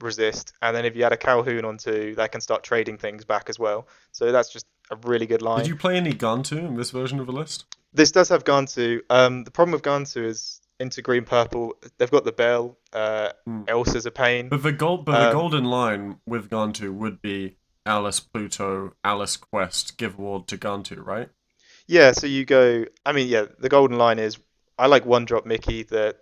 B: resist, and then if you add a Calhoun onto, that can start trading things back as well. So that's just a really good
A: Did
B: line.
A: you play any Gantu in this version of the list?
B: This does have Gantu. The problem with Gantu is into green purple. They've got the bell.
A: Hmm.
B: Elsa's a pain.
A: But the
B: Um,
A: golden line with Gantu would be Alice Pluto, Alice Quest, give award to Gantu, right?
B: Yeah, so you go. I mean, yeah, the golden line is I like one drop Mickey. The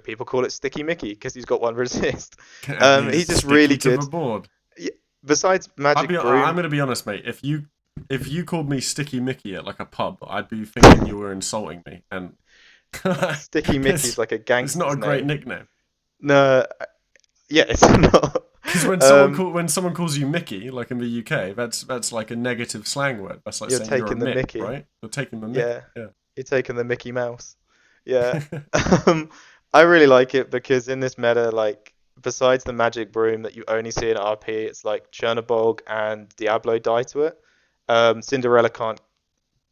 B: people call it Sticky Mickey because he's got 1 resist.
A: And he's
B: He's just
A: sticky
B: really
A: to the
B: good.
A: board.
B: Yeah, besides Magic
A: I'm
B: Broom,
A: gonna be honest, mate. If you called me Sticky Mickey at like a pub, I'd be thinking you were insulting me, and
B: Sticky Mickey's
A: it's
B: like a
A: it's not
B: gangster's
A: a great
B: name.
A: nickname.
B: No, yeah, it's not.
A: Because
B: Um,
A: when someone calls you Mickey, like in the UK, that's like a negative slang word. That's like
B: you're
A: saying you're a
B: taking the
A: Mick,
B: Mickey.
A: right? You're taking the Mickey.
B: Yeah,
A: Yeah.
B: you're taking the Mickey Mouse. Yeah. Um, I really like it because in this meta, like besides the Magic Broom that you only see in RP, it's like Chernobog and Diablo die to it. Cinderella can't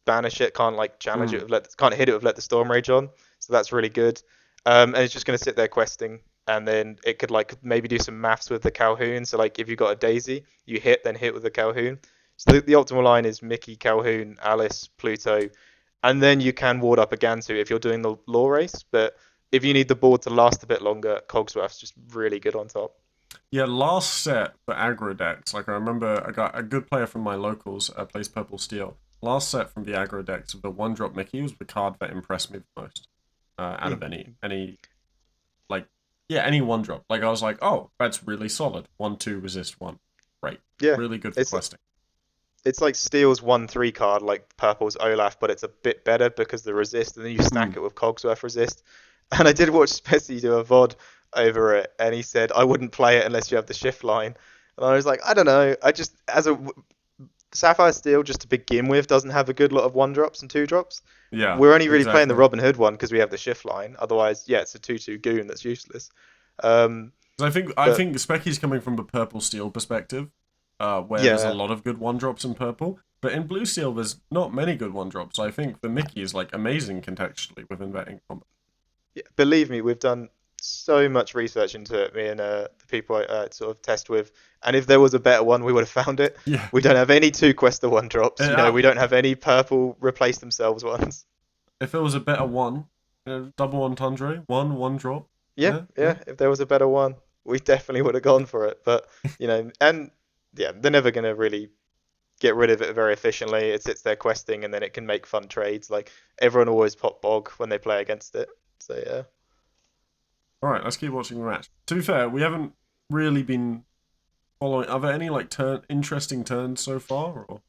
B: banish it, can't like challenge
A: Mm.
B: it, can't hit it with Let the Storm Rage on. So that's really good. And it's just gonna sit there questing, and then it could like maybe do some maths with the Calhoun. So like if you got a Daisy, you hit, then hit with the Calhoun. So the optimal line is Mickey, Calhoun, Alice, Pluto, and then you can ward up a Gantu if you're doing the law race. But if you need the board to last a bit longer, Cogsworth's just really good on top.
A: Yeah, last set for aggro decks, like I remember I got a good player from my locals plays Purple Steel. Last set from the aggro decks of the 1-drop Mickey was the card that impressed me the most out of any like yeah, any 1-drop. Like I was like, oh, that's really solid. 1/2 resist 1. Great.
B: Yeah,
A: Really good for
B: it's
A: questing.
B: it's like Steel's 1/3 card, like Purple's Olaf, but it's a bit better because the resist, and then you stack it with Cogsworth resist. And I did watch Spessy do a VoD over it, and he said, I wouldn't play it unless you have the shift line. And I was like, I don't know. I just, Sapphire Steel, just to begin with, doesn't have a good lot of 1-drops and 2-drops.
A: Yeah,
B: We're only really playing the
A: exactly.
B: Robin Hood one because we have the shift line. Otherwise, yeah, it's a 2/2 goon that's useless. Um,
A: 'Cause I
B: but
A: think Specky's coming from the Purple Steel perspective, where there's a
B: yeah,
A: lot of good 1-drops in purple. But in Blue Steel, there's not many good 1-drops. I think the Mickey is like amazing contextually within that ink combo.
B: yeah, believe me, we've done so much research into it, me and the people I sort of test with. And if there was a better one, we would have found it.
A: Yeah.
B: We don't have any 2 Quester 1-drops. You know,
A: Uh,
B: we don't have any purple replace themselves ones.
A: if it was a better one, double entendre, 1-drop.
B: Yeah,
A: Yeah, yeah.
B: yeah. If there was a better one, we definitely would have gone for it. But you know, and yeah, they're never gonna really get rid of it very efficiently. It sits there questing, and then it can make fun trades. Like everyone always pop bog when they play against it. So yeah.
A: All right, let's keep watching the match. To be fair, we haven't really been following. Are there any like interesting turns so far, or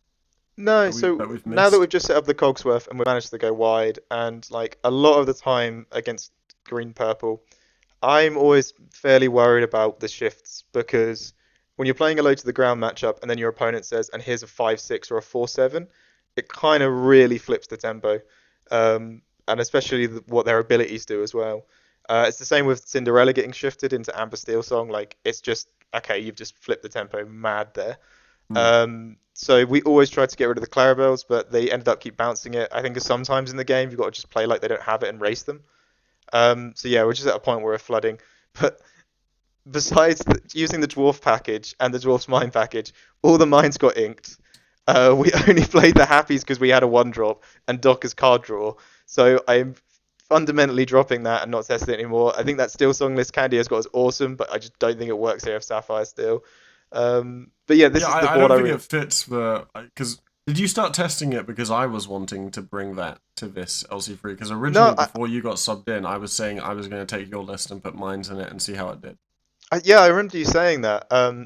B: No, so
A: that we've
B: now that
A: missed?
B: we've just set up the Cogsworth and we managed to go wide, and like a lot of the time against green purple, I'm always fairly worried about the shifts because when you're playing a low to the ground matchup and then your opponent says, and here's a 5-6 or a 4-7, it kind of really flips the tempo, and especially what their abilities do as well. It's the same with Cinderella getting shifted into Amber Steel Song. Like it's just okay, you've just flipped the tempo mad there.
A: Hmm.
B: So we always tried to get rid of the Clarabelles, but they ended up keep bouncing it. I think sometimes in the game you've got to just play like they don't have it and race them. So yeah, we're just at a point where we're flooding. But besides using the dwarf package and the dwarf's mine package, all the mines got inked. We only played the happies because we had a one drop and Docker's card draw. So I'm fundamentally dropping that and not testing it anymore. I think that Steel Song list Candy has got is awesome, but I just don't think it works here with Sapphire still. But yeah, this
A: Yeah,
B: is the
A: I
B: board
A: don't
B: I
A: think
B: really.
A: it fits the because did you start testing it because I was wanting to bring that to this LC3? Because originally,
B: No,
A: before you got subbed in, I was saying I was going to take your list and put mines in it and see how it did.
B: yeah, I remember you saying that. Do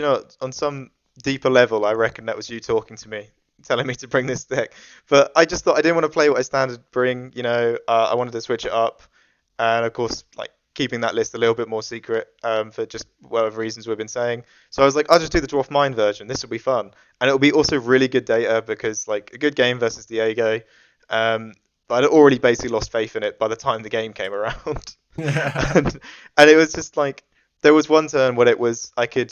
B: you know, on some deeper level, I reckon that was you talking to me, telling me to bring this deck. But I just thought I didn't want to play what I standard bring. I wanted to switch it up, and of course, like keeping that list a little bit more secret, for just whatever reasons we've been saying. So I was like, I'll just do the Dwarf Mine version. This will be fun, and it'll be also really good data because like a good game versus Diego. Um, but I'd already basically lost faith in it by the time the game came around.
A: Yeah.
B: and, and it was just like there was one turn where it was I could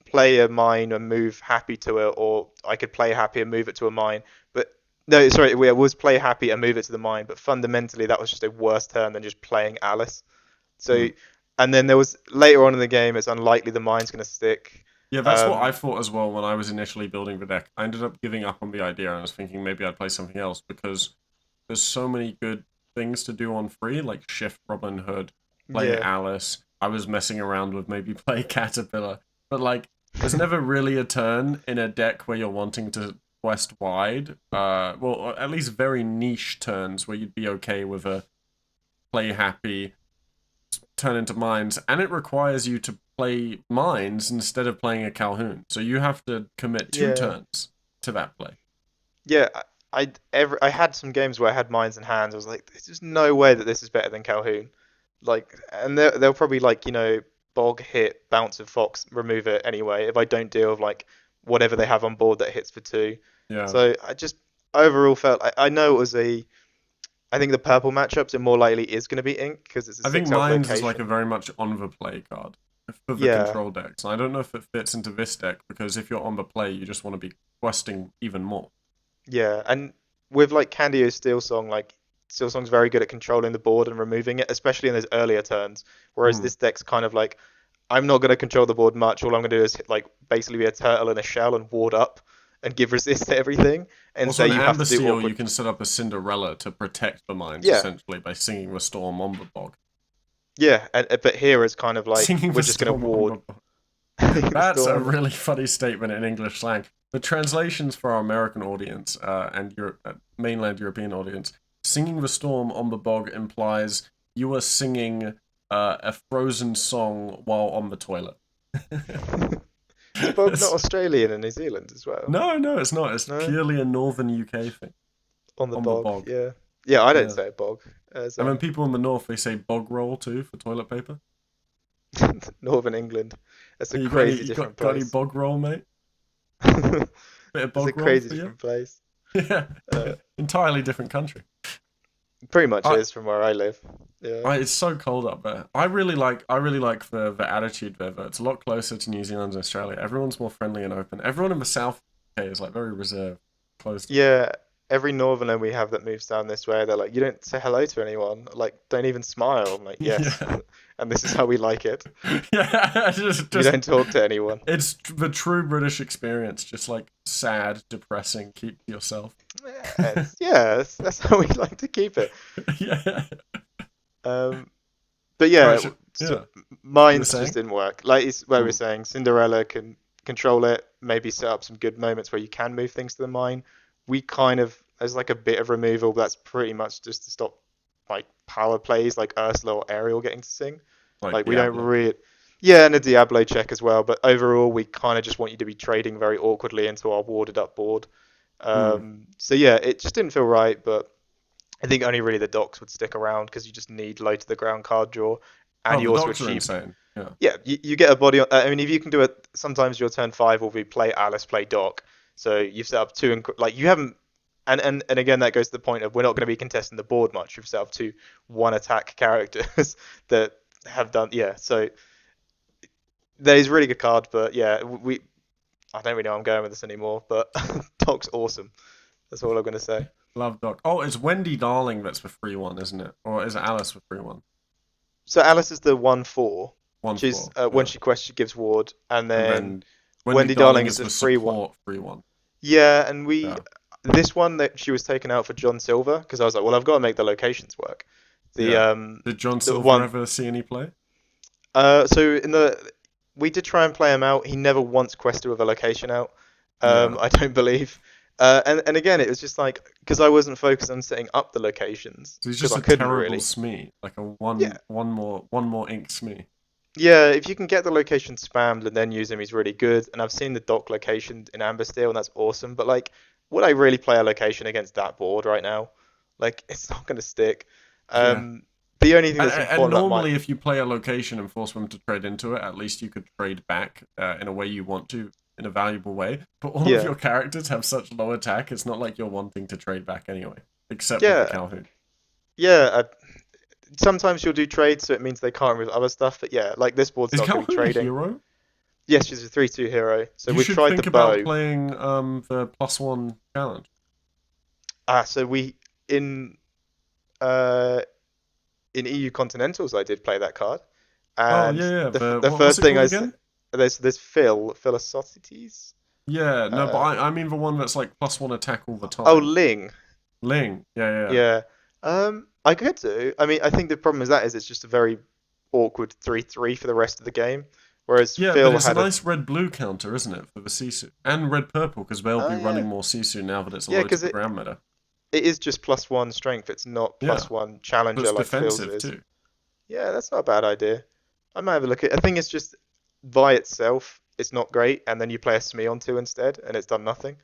B: play a mine and move happy to it, or I could play happy and move it to a mine. But no, sorry, it was play happy and move it to the mine. But fundamentally, that was just a worse turn than just playing Alice. So,
A: Hmm.
B: and then there was later on in the game, it's unlikely the mine's going to stick.
A: Yeah, that's what I
B: Um,
A: thought as well when I was initially building the deck. I ended up giving up on the idea and I was thinking maybe I'd play something else because there's so many good things to do on free, like shift Robin Hood, play
B: yeah,
A: Alice. I was messing around with maybe play Caterpillar, but like there's never really a turn in a deck where you're wanting to quest wide. Well, or at least very niche turns where you'd be okay with a play happy, turn into mines, and it requires you to play mines instead of playing a Calhoun. So you have to commit two
B: yeah,
A: turns to that play.
B: yeah. I had some games where I had mines in hands. I was like, there's just no way that this is better than Calhoun. Like, and they'll probably like bog hit bounce of Fox remove it anyway if I don't deal with like whatever they have on board that hits for two.
A: Yeah.
B: So I just overall felt I know it was a I think the purple matchups it more likely is going to be ink because it's a
A: I think
B: 6 elf
A: mines is like
B: location.
A: a very much on the play card for the
B: Yeah,
A: control decks. And I don't know if it fits into this deck because if you're on the play, you just want to be questing even more.
B: yeah, and with like Candio's Steel Song, like Steel Song's very good at controlling the board and removing it, especially in those earlier turns. Whereas
A: Hmm.
B: this deck's kind of like I'm not going to control the board much. All I'm going to do is like basically be a turtle in a shell and ward up and give resist to everything and
A: Also,
B: say
A: in
B: you have
A: Amber
B: to do
A: Steel, you
B: awkward.
A: can set up a Cinderella to protect the mines
B: Yeah,
A: essentially by singing the storm on the bog.
B: yeah, but here it's kind of like
A: Singing
B: we're
A: the
B: just going to
A: storm on
B: ward
A: the bog.
B: the
A: That's a
B: storm.
A: really funny statement in English slang. The translations for our American audience and mainland European audience, singing the storm on the bog implies you are singing a frozen song while on the toilet.
B: Is bog not Australian and New Zealand as well?
A: No, no, it's not. It's
B: No,
A: purely a northern UK thing.
B: on the
A: On the
B: bog.
A: bog.
B: Yeah, yeah. I don't
A: Yeah.
B: say bog as
A: And then people in the north, they say bog roll too for toilet paper.
B: Northern England. That's a
A: You got any?
B: crazy
A: You
B: different
A: got any
B: place.
A: bog roll, mate? Bit of
B: It's a
A: bog roll
B: crazy
A: for you?
B: different place.
A: Yeah.
B: Uh,
A: Entirely different country.
B: pretty much
A: I,
B: is from where I live. Yeah.
A: it's so cold up there. I really like the attitude there. Though. It's a lot closer to New Zealand and Australia. Everyone's more friendly and open. Everyone in the South UK is like very reserved, closed.
B: Yeah. Every northerner we have that moves down this way, they're like, you don't say hello to anyone. Like, don't even smile. I'm like, yes.
A: Yeah,
B: And this is how we like it.
A: yeah.
B: We don't talk to anyone.
A: It's the true British experience. Just like sad, depressing. Keep to yourself.
B: Yeah, that's how we like to keep it.
A: Yeah.
B: Um, but
A: All right.
B: yeah, so
A: Yeah. You were
B: mines just
A: saying?
B: didn't work. Like it's where we're
A: Mm.
B: saying, Cinderella can control it, maybe set up some good moments where you can move things to the mine. We kind of, as like a bit of removal, but that's pretty much just to stop like power plays like Ursula or Ariel getting to sing.
A: Like
B: Like we don't
A: Diablo.
B: really, yeah, and a Diablo check as well. But overall, we kind of just want you to be trading very awkwardly into our warded up board.
A: Mm.
B: So yeah, it just didn't feel right, but I think only really the docks would stick around because you just need low to the ground card draw, and
A: Oh, the
B: you also
A: dogs are
B: achieve.
A: insane. Yeah.
B: Yeah, you get a body on. I mean, if you can do it, sometimes your turn 5 will be play Alice, play Doc. So you've set up two, like you haven't. And again, that goes to the point of we're not going to be contesting the board much. We've set up two one attack characters that have done, yeah. So that is a really good card, but yeah, I don't really know where I'm going with this anymore. But Doc's awesome. That's all I'm going to say.
A: Love Doc. Oh, it's Wendy Darling that's for free one, isn't it? Or is it Alice for free one?
B: So Alice is the 1/4.
A: One
B: She's
A: four.
B: when
A: Yeah.
B: she quests, she gives ward, and
A: And
B: then
A: then
B: Wendy
A: Darling
B: Darling is
A: is
B: the
A: the
B: free one.
A: support free one.
B: Yeah, and
A: Yeah.
B: this one that she was taken out for John Silver because I was like, well, I've got to make the locations work. The
A: Yeah. Did John
B: the
A: Silver
B: one
A: ever see any play?
B: so we did try and play him out. He never once quested with a location out.
A: Yeah.
B: I don't believe. And again, it was just like because I wasn't focused on setting up the locations
A: So he's
B: because
A: just
B: I
A: a
B: couldn't
A: terrible
B: really.
A: Smee, like a
B: Yeah,
A: one more ink Smee.
B: yeah. If you can get the location spammed and then use him, he's really good. And I've seen the dock location in Amber Steel, and that's awesome. But like, would I really play a location against that board right now? Like, it's not going to stick.
A: Yeah.
B: Um, the only thing
A: And,
B: that's
A: and
B: important that might.
A: normally, if you play a location and force them to trade into it, at least you could trade back in a way you want to, in a valuable way. But all of
B: Yeah,
A: your characters have such low attack, it's not like you're wanting to trade back anyway, except with the
B: yeah,
A: Calhoun.
B: yeah. Sometimes you'll do trades, so it means they can't with other stuff. But yeah, like this board's
A: Is
B: not going to be
A: Calhoun a
B: trading.
A: hero?
B: Yes, she's a 3/2 hero. So
A: You
B: we've
A: should
B: tried the
A: think about
B: bow.
A: playing the +1 challenge.
B: So we in uh in EU Continentals I did play that card,
A: Oh
B: and
A: yeah, yeah.
B: the
A: What's
B: first
A: it
B: thing
A: called
B: I said
A: again?
B: there's Philosophites.
A: Yeah, no, but
B: Uh
A: I mean the one that's like +1 attack all the
B: oh
A: time.
B: Ling.
A: Ling. Yeah, yeah, yeah.
B: Yeah. I could do. I mean, I think the problem is that is it's just a very awkward 3/3 for the rest of the game, whereas
A: Yeah, but
B: Phil
A: it's a
B: had a
A: nice red-blue counter, isn't it, for the Sisu? And red-purple, because they'll
B: oh
A: be
B: yeah
A: running more Sisu now that it's a
B: yeah
A: low to
B: because
A: the ground meta.
B: it is just +1 strength. It's not
A: Yeah,
B: +1
A: but
B: challenger
A: it's
B: like Phil's
A: defensive
B: is.
A: too.
B: Yeah, that's not a bad idea. I might have a look at. I think it's just by itself, it's not great, and then you play a Smee on two instead, and it's done nothing.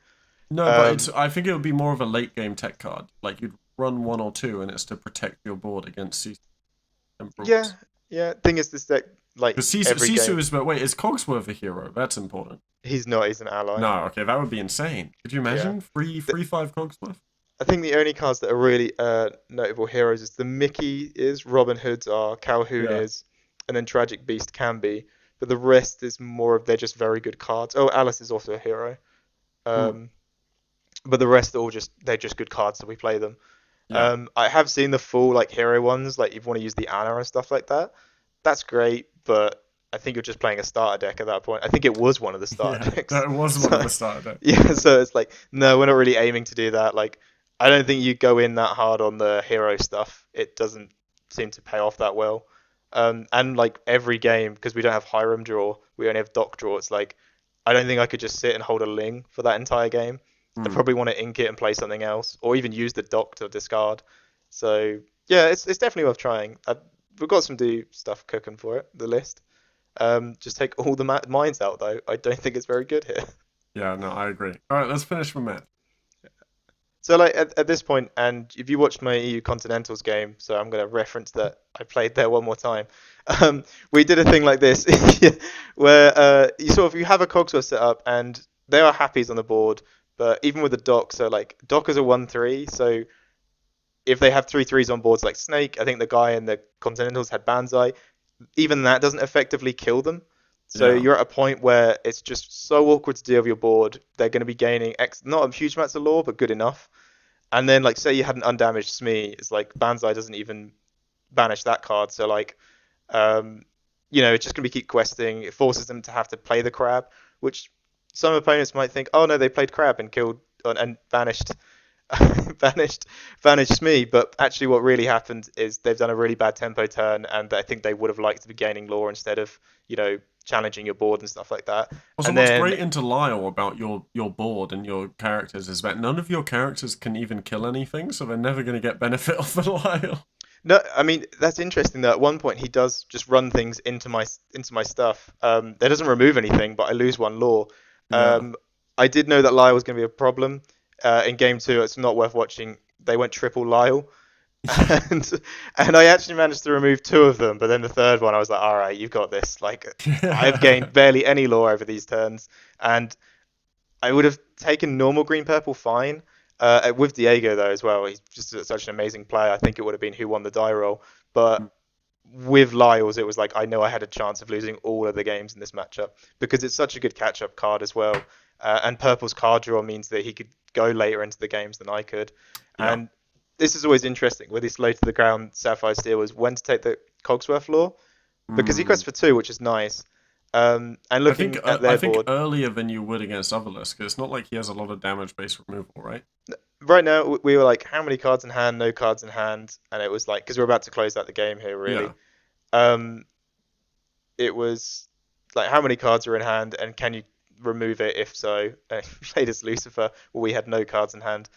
A: No, but
B: Um,
A: it's. I think it would be more of a late-game tech card. Like, you'd run one or two, and it's to protect your board against Sisu and
B: yeah,
A: Brooks.
B: yeah. Thing is, this deck like
A: Because
B: every
A: Sisu
B: game,
A: is. But wait, is Cogsworth a hero? That's important.
B: he's not. He's an ally.
A: No, okay, that would be insane. Could you
B: Yeah.
A: imagine?
B: The,
A: 5 Cogsworth?
B: I think the only cards that are really notable heroes is the Mickey is, Robin Hood's are, Calhoun
A: Yeah.
B: is, and then Tragic Beast can be. But the rest is more of they're just very good cards. Oh, Alice is also a hero.
A: Hmm.
B: Um, but the rest are all just they're just good cards, so we play them.
A: Yeah.
B: I have seen the full like hero ones, like if you want to use the Anna and stuff like that. That's great, but I think you're just playing a starter deck at that point. I think it was one of the starter
A: Yeah,
B: decks.
A: that was one of
B: So
A: the starter decks.
B: yeah, so it's like no, we're not really aiming to do that. Like I don't think you go in that hard on the hero stuff. It doesn't seem to pay off that well. And like every game, because we don't have Hiram draw, we only have Doc draw. It's like I don't think I could just sit and hold a Ling for that entire game. I'd
A: Hmm.
B: probably want to ink it and play something else, or even use the Doc to discard. So yeah, it's definitely worth trying. We've got some do stuff cooking for it. The list. Just take all the mines out though. I don't think it's very good here.
A: Yeah, no, I agree. All right, let's finish with Matt.
B: So like at this point, and if you watched my EU Continentals game, so I'm going to reference that I played there one more time. We did a thing like this, where you sort of you have a Cogsworth set up, and there are happies on the board, but even with the Doc, so like Doc is a 1/3, so if they have 3/3s on boards like Snake, I think the guy in the Continentals had Banzai, even that doesn't effectively kill them. So
A: Yeah.
B: you're at a point where it's just so awkward to deal with your board. They're going to be gaining not a huge amounts of lore, but good enough. And then like say you had an undamaged Smee, it's like Banzai doesn't even banish that card. So like um, it's just gonna be keep questing. It forces them to have to play the crab, which some opponents might think, oh no, they played crab and killed and banished banished vanished Smee. But actually what really happened is they've done a really bad tempo turn, and I think they would have liked to be gaining lore instead of, challenging your board and stuff like that.
A: Also,
B: And
A: what's
B: then
A: great into Lyle about your board and your characters is that none of your characters can even kill anything, so they're never going to get benefit off the Lyle.
B: no, I mean that's interesting. That at one point he does just run things into my stuff. That doesn't remove anything, but I lose one lore.
A: Yeah.
B: I did know that Lyle was going to be a problem. In game two, it's not worth watching. They went triple Lyle, and and I actually managed to remove two of them. But then the third one, I was like, all right, you've got this. Like I've gained barely any lore over these turns, and I would have taken normal green purple fine. With Diego though as well, he's just such an amazing player. I think it would have been who won the die roll, but with Lyles, it was like I know I had a chance of losing all of the games in this matchup because it's such a good catch-up card as well. And Purple's card draw means that he could go later into the games than I could.
A: Yeah.
B: And this is always interesting with this low to the ground Sapphire Steel is when to take the Cogsworth Law because he quests for 2, which is nice. And looking at their
A: I think
B: board
A: earlier than you would against Otherless, because it's not like he has a lot of damage-based removal, right?
B: right now, we were like, how many cards in hand? No cards in hand, and it was like because we're about to close out the game here, really.
A: Yeah.
B: It was like how many cards are in hand, and can you remove it? If so, played as Lucifer. Well, we had no cards in hand.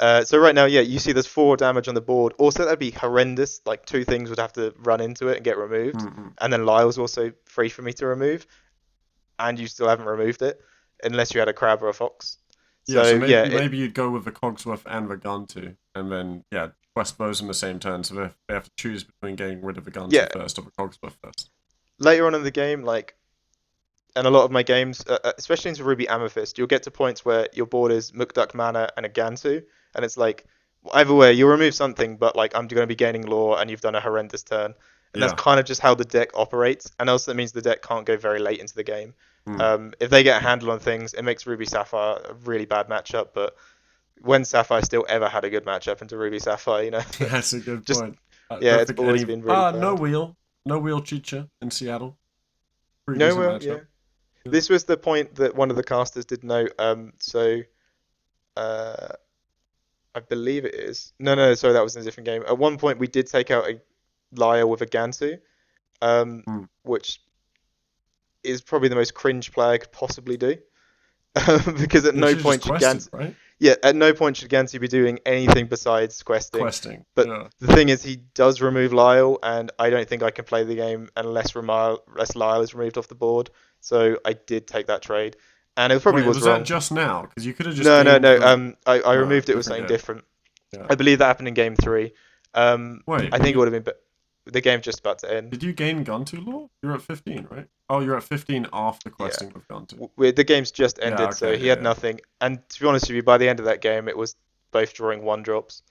B: So right now, yeah, you see there's 4 damage on the board. Also, that'd be horrendous. Like 2 things would have to run into it and get removed, and then Lyle's also free for me to remove, and you still haven't removed it unless you had a crab or a fox.
A: Yeah, so maybe you'd go with the Cogsworth and the Guntu, and then quest those in the same turn. So they have to choose between getting rid of the Guntu first or the Cogsworth first.
B: Later on in the game, like, and a lot of my games, especially into Ruby Amethyst, you'll get to points where your board is Mukduk Mana and a Gantu, and it's like, either way, you'll remove something, but like I'm going to be gaining lore, and you've done a horrendous turn, and that's kind of just how the deck operates. And also that means the deck can't go very late into the game. If they get a handle on things, it makes Ruby Sapphire a really bad matchup. But when Sapphire still ever had a good matchup into Ruby Sapphire, you know,
A: that's a good point.
B: It's always been really bad.
A: No wheel Chicha in Seattle.
B: No wheel, yeah. This was the point that one of the casters did note. I believe it is. No, sorry, that was in a different game. At one point, we did take out a Lyle with a Gantu, which is probably the most cringe play I could possibly do. Because at no point should Gantu... Right? Yeah, at no point should Gantu be doing anything besides questing. But the thing is, he does remove Lyle, and I don't think I can play the game unless Lyle is removed off the board. So I did take that trade. And it probably was wrong.
A: That just now? Because you could have just...
B: No. I removed it with something different.
A: Yeah.
B: I believe that happened in game 3. I think it would have been... The game's just about to end.
A: Did you gain Guntu lore? You're at 15, right? Oh, you're at 15 after questing with Guntu.
B: The game's just ended, so he had nothing. And to be honest with you, by the end of that game, it was both drawing 1-drops.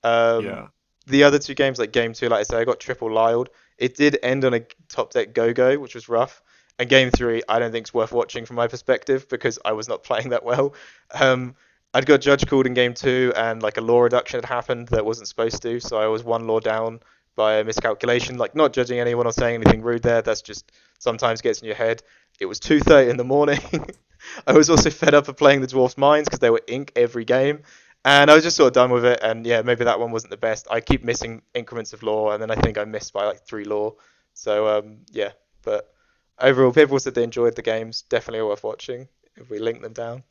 B: The other 2 games, like game 2, like I say, I got triple Lyled. It did end on a top deck go-go, which was rough. And game 3, I don't think it's worth watching from my perspective because I was not playing that well. I'd got judge called in game 2, and like a lore reduction had happened that wasn't supposed to, so I was 1 lore down by a miscalculation. Like, not judging anyone or saying anything rude there, that's just sometimes gets in your head. It was 2:30 in the morning. I was also fed up of playing the Dwarf's Mines because they were ink every game, and I was just sort of done with it. And yeah, maybe that one wasn't the best. I keep missing increments of lore, and then I think I missed by like 3 lore. So yeah, but overall, people said they enjoyed the games. Definitely worth watching if we link them down.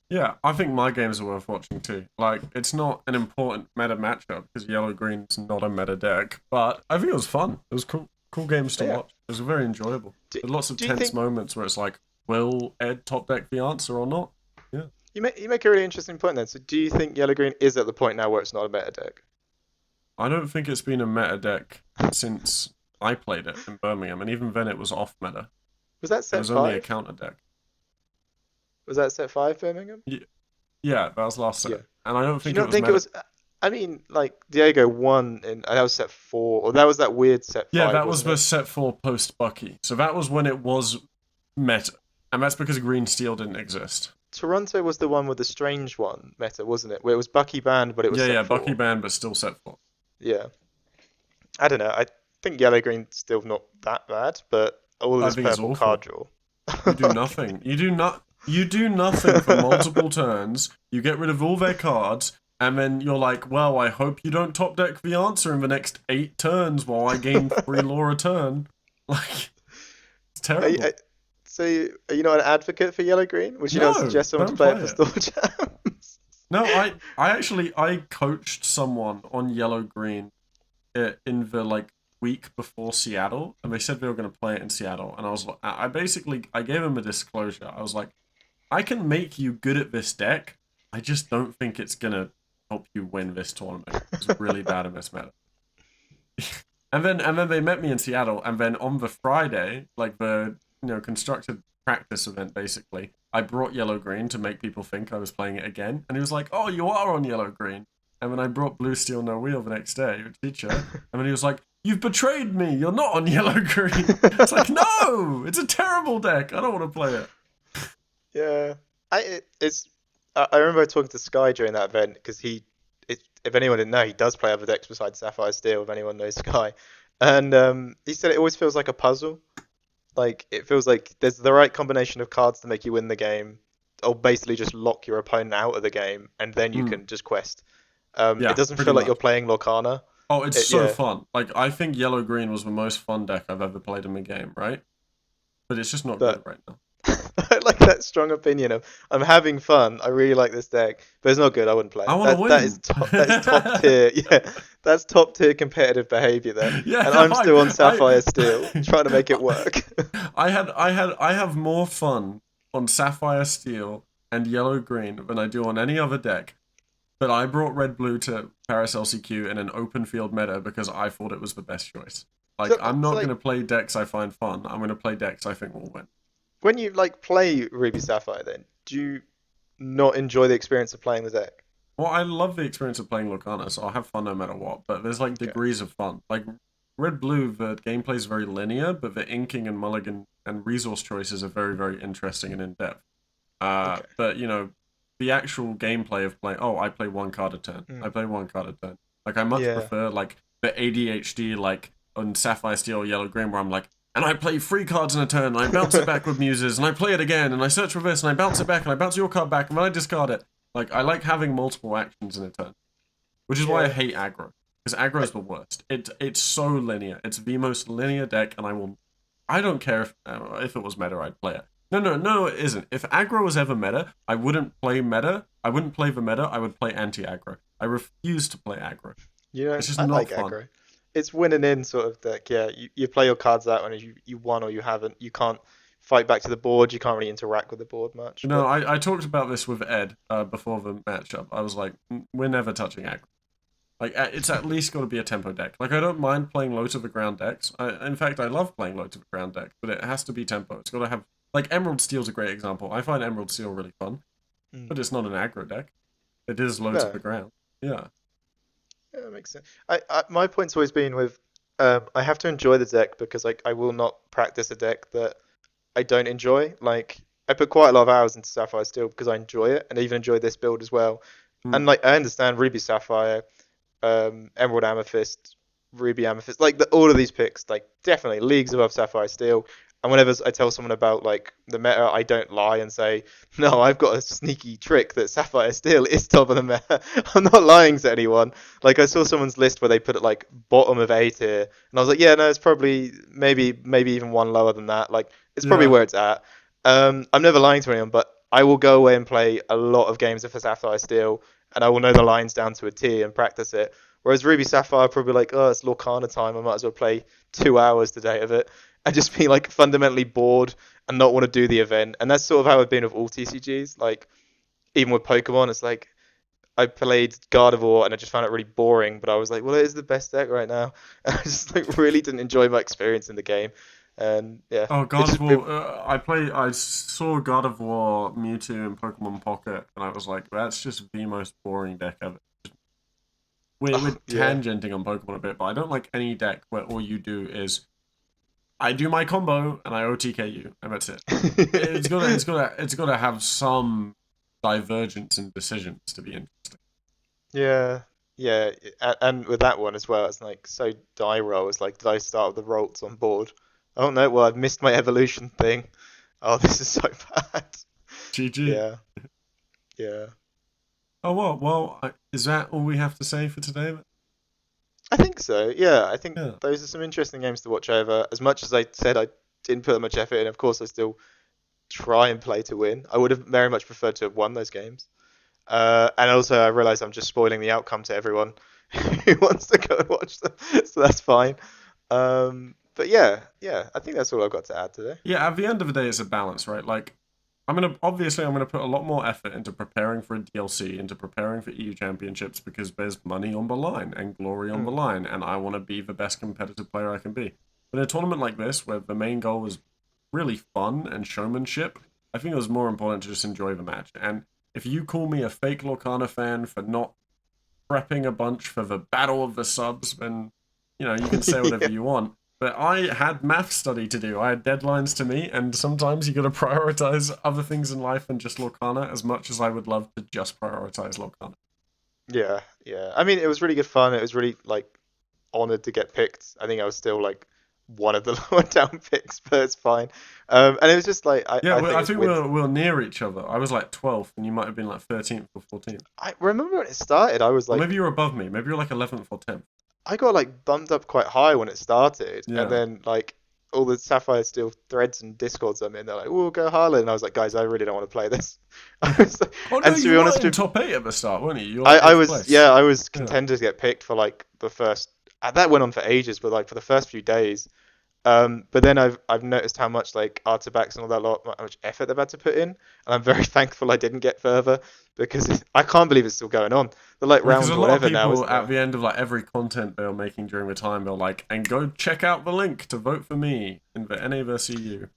A: Yeah, I think my games are worth watching too. Like, it's not an important meta matchup because Yellow-Green's not a meta deck, but I think it was fun. It was cool games to watch. It was very enjoyable. Lots of tense moments where it's like, will Ed top deck the answer or not? Yeah.
B: You make a really interesting point then. So do you think Yellow-Green is at the point now where it's not a meta deck?
A: I don't think it's been a meta deck since I played it in Birmingham, and even then it was off meta.
B: Was that set 5?
A: It was only a counter deck.
B: Was that set 5 Birmingham?
A: Yeah, that was last set. Yeah. And I don't think
B: it was I mean, like, Diego won, and that was set 4, or that was that weird set 5.
A: Yeah, that was the set 4 post Bucky. So that was when it was meta. And that's because Green Steel didn't exist.
B: Toronto was the one with the strange one meta, wasn't it? Where it was Bucky banned, but it was set 4.
A: Bucky banned, but still set 4.
B: Yeah. I don't know. I think Yellow-Green's still not that bad, but all of this purple card draw.
A: You do nothing. You do nothing for multiple turns. You get rid of all their cards, and then you're like, well, I hope you don't top deck the answer in the next 8 turns while I gain 3 lore a turn. Like, it's terrible.
B: So, are you not an advocate for Yellow-Green? Would you not suggest someone to play it for Store Jams?
A: No, I coached someone on Yellow-Green in the week before Seattle, and they said they were going to play it in Seattle, and I was like, I gave him a disclosure. I was like, I can make you good at this deck. I just don't think it's gonna help you win this tournament. It's really bad in this meta. and then they met me in Seattle, and then on the Friday, like the constructed practice event, basically, I brought yellow-green to make people think I was playing it again. And he was like, oh, you are on yellow-green. And then I brought blue steel no wheel the next day, teacher. And then he was like, you've betrayed me. You're not on yellow-green. It's like, no, it's a terrible deck. I don't want to play it.
B: Yeah, I remember talking to Sky during that event because if anyone didn't know, he does play other decks besides Sapphire Steel. If anyone knows Sky, and he said it always feels like a puzzle. Like it feels like there's the right combination of cards to make you win the game, or basically just lock your opponent out of the game, and then you can just quest. It
A: Yeah,
B: doesn't
A: pretty
B: feel like
A: much.
B: you're playing Lorcana.
A: Oh, it's so
B: Yeah,
A: fun. Like, I think yellow-green was the most fun deck I've ever played in the game, right? But it's just not good
B: but
A: right now.
B: I like that strong opinion of I'm having fun. I really like this deck, but it's not good. I wouldn't play
A: I
B: it.
A: want to
B: That is
A: win.
B: top tier. Yeah, that's top tier competitive behavior there.
A: Yeah,
B: And
A: no,
B: I'm still on Sapphire Steel, trying to make it work.
A: I have more fun on Sapphire Steel and Yellow Green than I do on any other deck. But I brought Red Blue to Paris LCQ in an open field meta because I thought it was the best choice. Like,
B: So,
A: I'm
B: so
A: not
B: like
A: gonna play decks I find fun. I'm gonna play decks I think will win.
B: when you like play Ruby Sapphire, then do you not enjoy the experience of playing the deck?
A: Well, I love the experience of playing Lorcana, so I'll have fun no matter what. But there's like
B: Okay.
A: degrees of fun. Like Red Blue, the gameplay is very linear, but the inking and mulligan and resource choices are very, very interesting and in depth.
B: Okay.
A: But you know, the actual gameplay of playing. Oh, I play one card a turn. I
B: Mm.
A: play one card a turn. Like I much
B: Yeah.
A: prefer like the ADHD like on Sapphire Steel or Yellow Green where I'm like, and I play 3 cards in a turn, and I bounce it back with muses, and I play it again, and I search for this, and I bounce it back, and I bounce your card back, and then I discard it. Like I like having multiple actions in a turn, which is why I
B: Yeah.
A: hate aggro. Because aggro
B: I,
A: is the worst. It's so linear. It's the most linear deck, and I don't care if it was meta, I'd play it. No, it isn't. If aggro was ever meta, I wouldn't play meta. I wouldn't play the meta. I would play anti-aggro. I refuse to play aggro. It's just
B: I
A: not
B: like
A: fun.
B: aggro. It's winning in sort of deck. Yeah, you play your cards out, and you won or you haven't. You can't fight back to the board. You can't really interact with the board much.
A: No,
B: But
A: I talked about this with Ed before the matchup. I was like, we're never touching aggro. Like, it's at least got to be a tempo deck. Like, I don't mind playing low to the ground decks. In fact, I love playing low to the ground decks, but it has to be tempo. It's got to have, like, Emerald Steel's a great example. I find Emerald Steel really fun,
B: mm,
A: but it's not an aggro deck. It is low to
B: no,
A: the ground. Yeah.
B: yeah, that makes sense. My point's always been with I have to enjoy the deck because like I will not practice a deck that I don't enjoy. Like I put quite a lot of hours into Sapphire Steel because I enjoy it, and I even enjoy this build as well.
A: Mm.
B: And like I understand Ruby Sapphire, Emerald Amethyst, Ruby Amethyst, like all of these picks, like definitely leagues above Sapphire Steel. And whenever I tell someone about like the meta, I don't lie and say, no, I've got a sneaky trick that Sapphire Steel is top of the meta. I'm not lying to anyone. Like I saw someone's list where they put it like bottom of A tier, and I was like, yeah, no, it's probably maybe even one lower than that. Like it's probably
A: Yeah.
B: where it's at. I'm never lying to anyone, but I will go away and play a lot of games of Sapphire Steel, and I will know the lines down to a T and practice it. Whereas Ruby Sapphire probably like, oh, it's Lorcana time. I might as well play 2 hours today of it and just be like fundamentally bored and not want to do the event. And that's sort of how I've been with all TCGs. Like even with Pokemon, it's like I played Gardevoir and I just found it really boring. But I was like, well, it is the best deck right now. And I just like really didn't enjoy my experience in the game. And yeah,
A: Oh,
B: it
A: God of
B: just
A: War. I saw God of War Mewtwo in Pokemon Pocket, and I was like, that's just the most boring deck ever. We're
B: yeah.
A: tangenting on Pokemon a bit, but I don't like any deck where all you do is I do my combo and I OTK you, and that's it. It's gotta have some divergence in decisions to be interesting.
B: Yeah, yeah, and with that one as well, it's like so die roll. It's like, did I start with the Rolts on board? Oh no, well I've missed my evolution thing. Oh, this is so bad.
A: GG.
B: Yeah, yeah.
A: Oh well, is that all we have to say for today?
B: I think so. Yeah, I think
A: Yeah.
B: those are some interesting games to watch over. As much as I said I didn't put that much effort in, of course I still try and play to win. I would have very much preferred to have won those games. And also I realize I'm just spoiling the outcome to everyone who wants to go and watch them, so that's fine. But yeah, I think that's all I've got to add today.
A: Yeah, at the end of the day, it's a balance, right? Like, I'm gonna put a lot more effort into preparing for a DLC, into preparing for EU Championships because there's money on the line and glory on the
B: Mm,
A: line, and I want to be the best competitive player I can be. But in a tournament like this, where the main goal is really fun and showmanship, I think it was more important to just enjoy the match. And if you call me a fake Lorcana fan for not prepping a bunch for the Battle of the Subs, then, you know, you can say whatever
B: Yeah.
A: you want. But I had math study to do. I had deadlines to meet, and sometimes you got to prioritize other things in life than just Lorcana, as much as I would love to just prioritize Lorcana.
B: Yeah, yeah. I mean, it was really good fun. It was really like honored to get picked. I think I was still like one of the lower down picks, but it's fine. And it was just like
A: Yeah,
B: I think
A: I
B: it's
A: think
B: weird.
A: we were near each other. I was like 12th, and you might have been like 13th or 14th.
B: I remember when it started, I was
A: Or
B: like
A: maybe you're above me. Maybe you're like 11th or 10th.
B: I got like bumped up quite high when it started, and
A: Yeah.
B: then like all the Sapphire Steel threads and discords I'm in, they're like, "We'll go Harlan," and I was like, "Guys, I really don't want to play this." I was like,
A: Oh no,
B: and to
A: you
B: be
A: were
B: honest
A: in
B: with
A: top 8 at the start, weren't you? You were
B: I,
A: like
B: I
A: 8th
B: was
A: place.
B: yeah, I was
A: Yeah.
B: contended to get picked for like the first. That went on for ages, but like for the first few days. But then I've noticed how much like artifacts and all that lot, how much effort they've had to put in, and I'm very thankful I didn't get further because I can't believe it's still going on. They're like
A: Well, because
B: round
A: a lot of
B: whatever now,
A: people
B: isn't
A: at
B: there?
A: the end of like every content they were making during the time, they're like, and go check out the link to vote for me in the NA vs EU.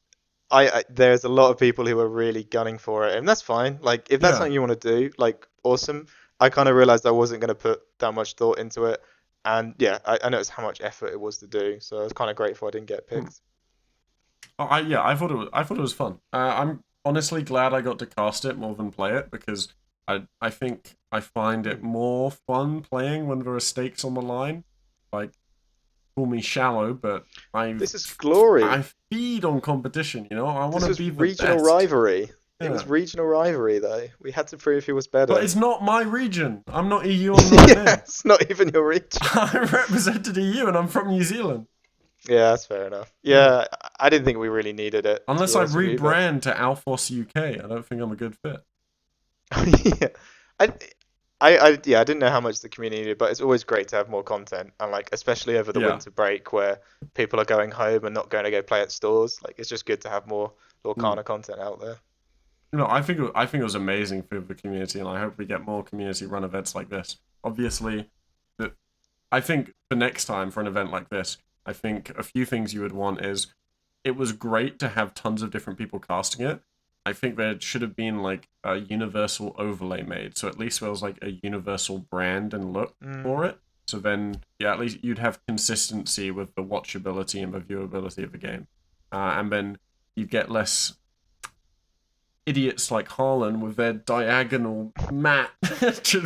B: I there's a lot of people who are really gunning for it, and that's fine. Like if that's
A: Yeah.
B: something you want to do, like awesome. I kind of realized I wasn't going to put that much thought into it, and yeah, I noticed how much effort it was to do. So I was kind of grateful I didn't get
A: Hmm.
B: picked.
A: I thought it was fun. I'm honestly glad I got to cast it more than play it because I think I find it
B: Hmm.
A: more fun playing when there are stakes on the line. Like, call me shallow, but
B: This is glory.
A: I feed on competition. You know, I want
B: This
A: to
B: was
A: be the
B: regional
A: best.
B: rivalry. It was
A: Yeah,
B: regional rivalry though. We had to prove who was
A: but
B: better.
A: it's not my region. I'm not EU. I'm not
B: Yeah,
A: NA.
B: it's not even your region.
A: I represented EU, and I'm from New Zealand.
B: Yeah, that's fair enough.
A: Yeah.
B: Yeah, I didn't think we really needed it, to be
A: Unless I
B: honest with you, but
A: rebrand to Alphos UK, I don't think I'm a good fit.
B: yeah. I, yeah, I didn't know how much the community needed, but it's always great to have more content, and like especially over the
A: Yeah.
B: winter break where people are going home and not going to go play at stores. Like it's just good to have more
A: Mm.
B: Lorcana content out there.
A: You know, I think it was amazing for the community, and I hope we get more community run events like this. Obviously, that I think the next time for an event like this, I think a few things you would want is it was great to have tons of different people casting it. I think there should have been like a universal overlay made, so at least there was like a universal brand and look
B: Mm.
A: for it. So then, yeah, at least you'd have consistency with the watchability and the viewability of the game, and then you get less idiots like Harlan with their diagonal mat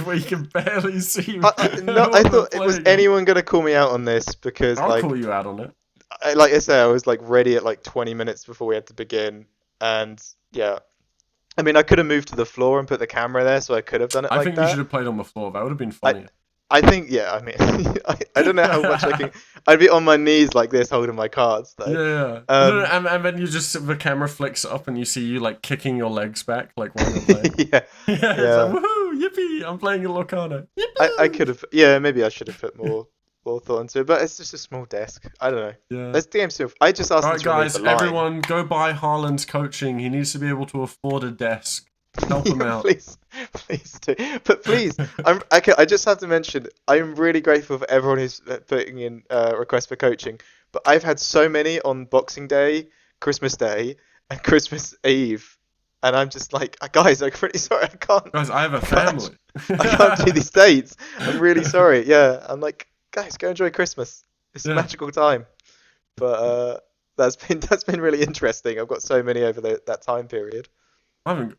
A: where you can barely see
B: No, I
A: what they're
B: thought it was
A: playing on.
B: anyone gonna call me out on this because
A: I'll
B: like
A: call you out on it.
B: like I say, I was like ready at like 20 minutes before we had to begin, and yeah, I mean I could have moved to the floor and put the camera there, so I could have done it
A: I
B: like
A: think you should
B: that.
A: have played on the floor. That would have been
B: I
A: funnier.
B: I think yeah, I mean I don't know how much I can. I'd be on my knees like this holding my cards though.
A: Yeah, yeah. No,
B: Um,
A: and then you just the camera flicks up and you see you like kicking your legs back like while you're playing.
B: yeah,
A: Yeah, it's like
B: yeah.
A: woohoo, yippee! I'm playing a Locano.
B: I
A: Yippee!
B: could have yeah, maybe I should have put more thought into it, but it's just a small desk. I don't know.
A: Yeah.
B: Let's DM still. I just asked
A: All
B: them
A: right,
B: to remove
A: guys,
B: the line.
A: everyone, go buy Harlan's coaching. He needs to be able to afford a desk. Help him
B: Yeah,
A: out.
B: please, please do. But please, okay. I just have to mention, I'm really grateful for everyone who's putting in requests for coaching. But I've had so many on Boxing Day, Christmas Day, and Christmas Eve, and I'm just like, guys, I'm pretty sorry,
A: Guys, I have a
B: I can't,
A: family.
B: I can't do these dates. I'm really sorry. Yeah, I'm like, guys, go enjoy Christmas. It's a
A: Yeah,
B: magical time. But that's been really interesting. I've got so many over that time period.
A: I haven't.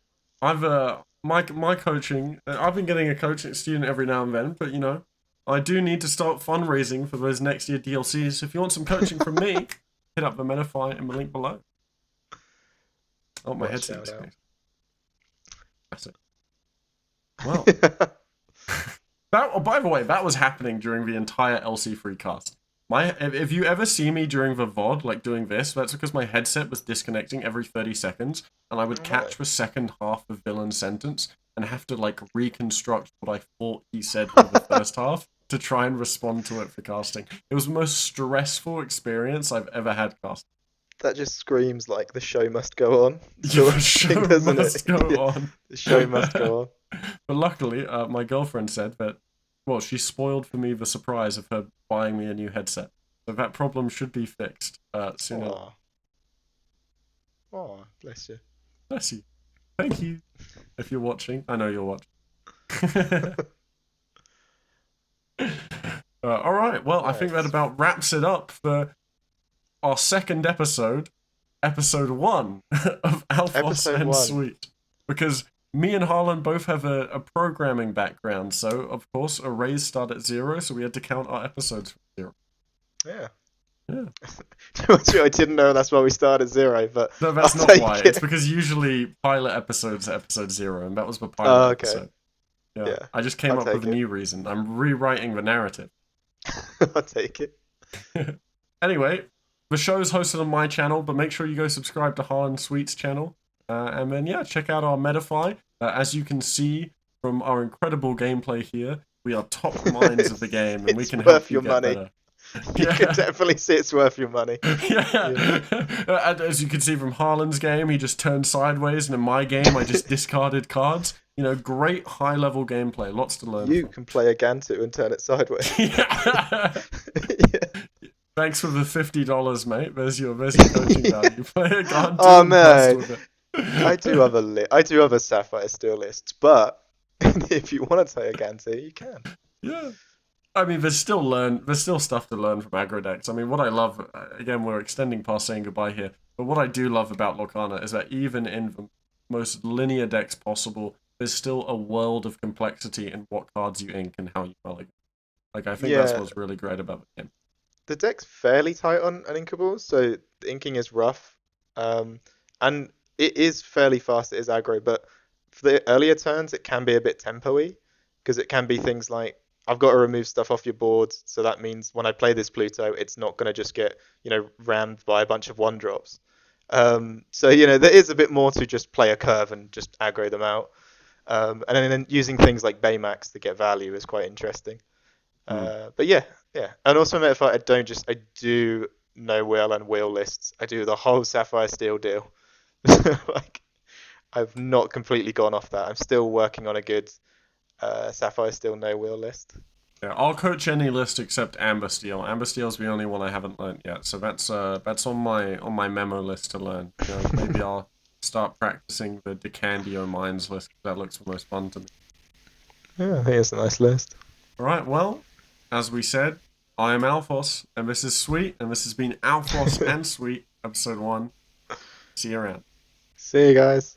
A: My coaching. I've been getting a coaching student every now and then, but you know, I do need to start fundraising for those next year DLCs. If you want some coaching from me, hit up the Menify in the link below. Oh, my
B: What a
A: headset
B: shout out.
A: disconnected. That's it. Well, that. Oh, by the way, that was happening during the entire LC3 cast. If you ever see me during the VoD, like doing this, that's because my headset was disconnecting every 30 seconds, and I would
B: Oh no.
A: catch the second half of Villain's sentence and have to like reconstruct what I thought he said with the first half to try and respond to it for casting. It was the most stressful experience I've ever had casting.
B: That just screams like the show must go on,
A: The
B: sort of thing,
A: show
B: doesn't
A: must
B: it?
A: go
B: Yeah,
A: on.
B: the show must go on.
A: But luckily, my girlfriend said that, well, she spoiled for me the surprise of her buying me a new headset. So that problem should be fixed sooner.
B: Oh, oh, bless you.
A: Bless you. Thank you. If you're watching, I know you're watching. All right. Well, I think that
B: Nice.
A: about wraps it up for our second episode, episode 1 of Alphos
B: Episode
A: and
B: 1.
A: Sweet. Because me and Harlan both have a programming background, so of course arrays start at 0, so we had to count our episodes from 0.
B: Yeah.
A: Yeah.
B: I didn't know that's why we started 0, but
A: No, that's
B: I'll
A: not why.
B: take
A: It's
B: it.
A: because usually pilot episodes are episode 0, and that was the pilot
B: Oh, okay.
A: episode. Yeah.
B: Yeah.
A: I just came
B: I'll
A: up with
B: take
A: a
B: it.
A: new reason. I'm rewriting the narrative.
B: I'll take it.
A: Anyway, the show is hosted on my channel, but make sure you go subscribe to HarlanSweete's channel. And then, yeah, check out our Metafy. As you can see from our incredible gameplay here, we are top minds of the game, and we
B: It's
A: can
B: worth
A: help you
B: your
A: get
B: money.
A: better.
B: You can definitely see it's worth your money.
A: Yeah. And as you can see from Harlan's game, he just turned sideways, and in my game, I just discarded cards. You know, great high-level gameplay. Lots to learn
B: You
A: from.
B: can play a Gantu and turn it sideways.
A: Yeah.
B: Yeah.
A: Thanks for the $50, mate. There's your coaching value. Play a gun.
B: Oh no,
A: With it.
B: I do other Sapphire Steel lists, but if you want to play a Gantu, you can.
A: Yeah. I mean, there's still stuff to learn from aggro decks. I mean, what I love, again, we're extending past saying goodbye here, but what I do love about Lorcana is that even in the most linear decks possible, there's still a world of complexity in what cards you ink and how you mulligan. Like, I think that's
B: Yeah,
A: what's really great about the game.
B: the deck's fairly tight on uninkables, so the inking is rough, and it is fairly fast. It is aggro, but for the earlier turns, it can be a bit tempo-y because it can be things like I've got to remove stuff off your board, so that means when I play this Pluto, it's not going to just get rammed by a bunch of 1-drops. So there is a bit more to just play a curve and just aggro them out, and then using things like Baymax to get value is quite interesting. But yeah, and also Metafy, I do no wheel and wheel lists. I do the whole Sapphire Steel deal. Like I've not completely gone off that. I'm still working on a good Sapphire Steel no wheel list.
A: Yeah, I'll coach any list except Amber Steel. Amber Steel's the only one I haven't learnt yet, so that's on my memo list to learn. Maybe I'll start practicing the Decandio Mines list. That looks the most fun to me.
B: Yeah, I think it's a nice list.
A: All right, well, as we said, I am Alphos, and this is Sweet, and this has been Alphos and Sweet, episode 1. See you around.
B: See you guys.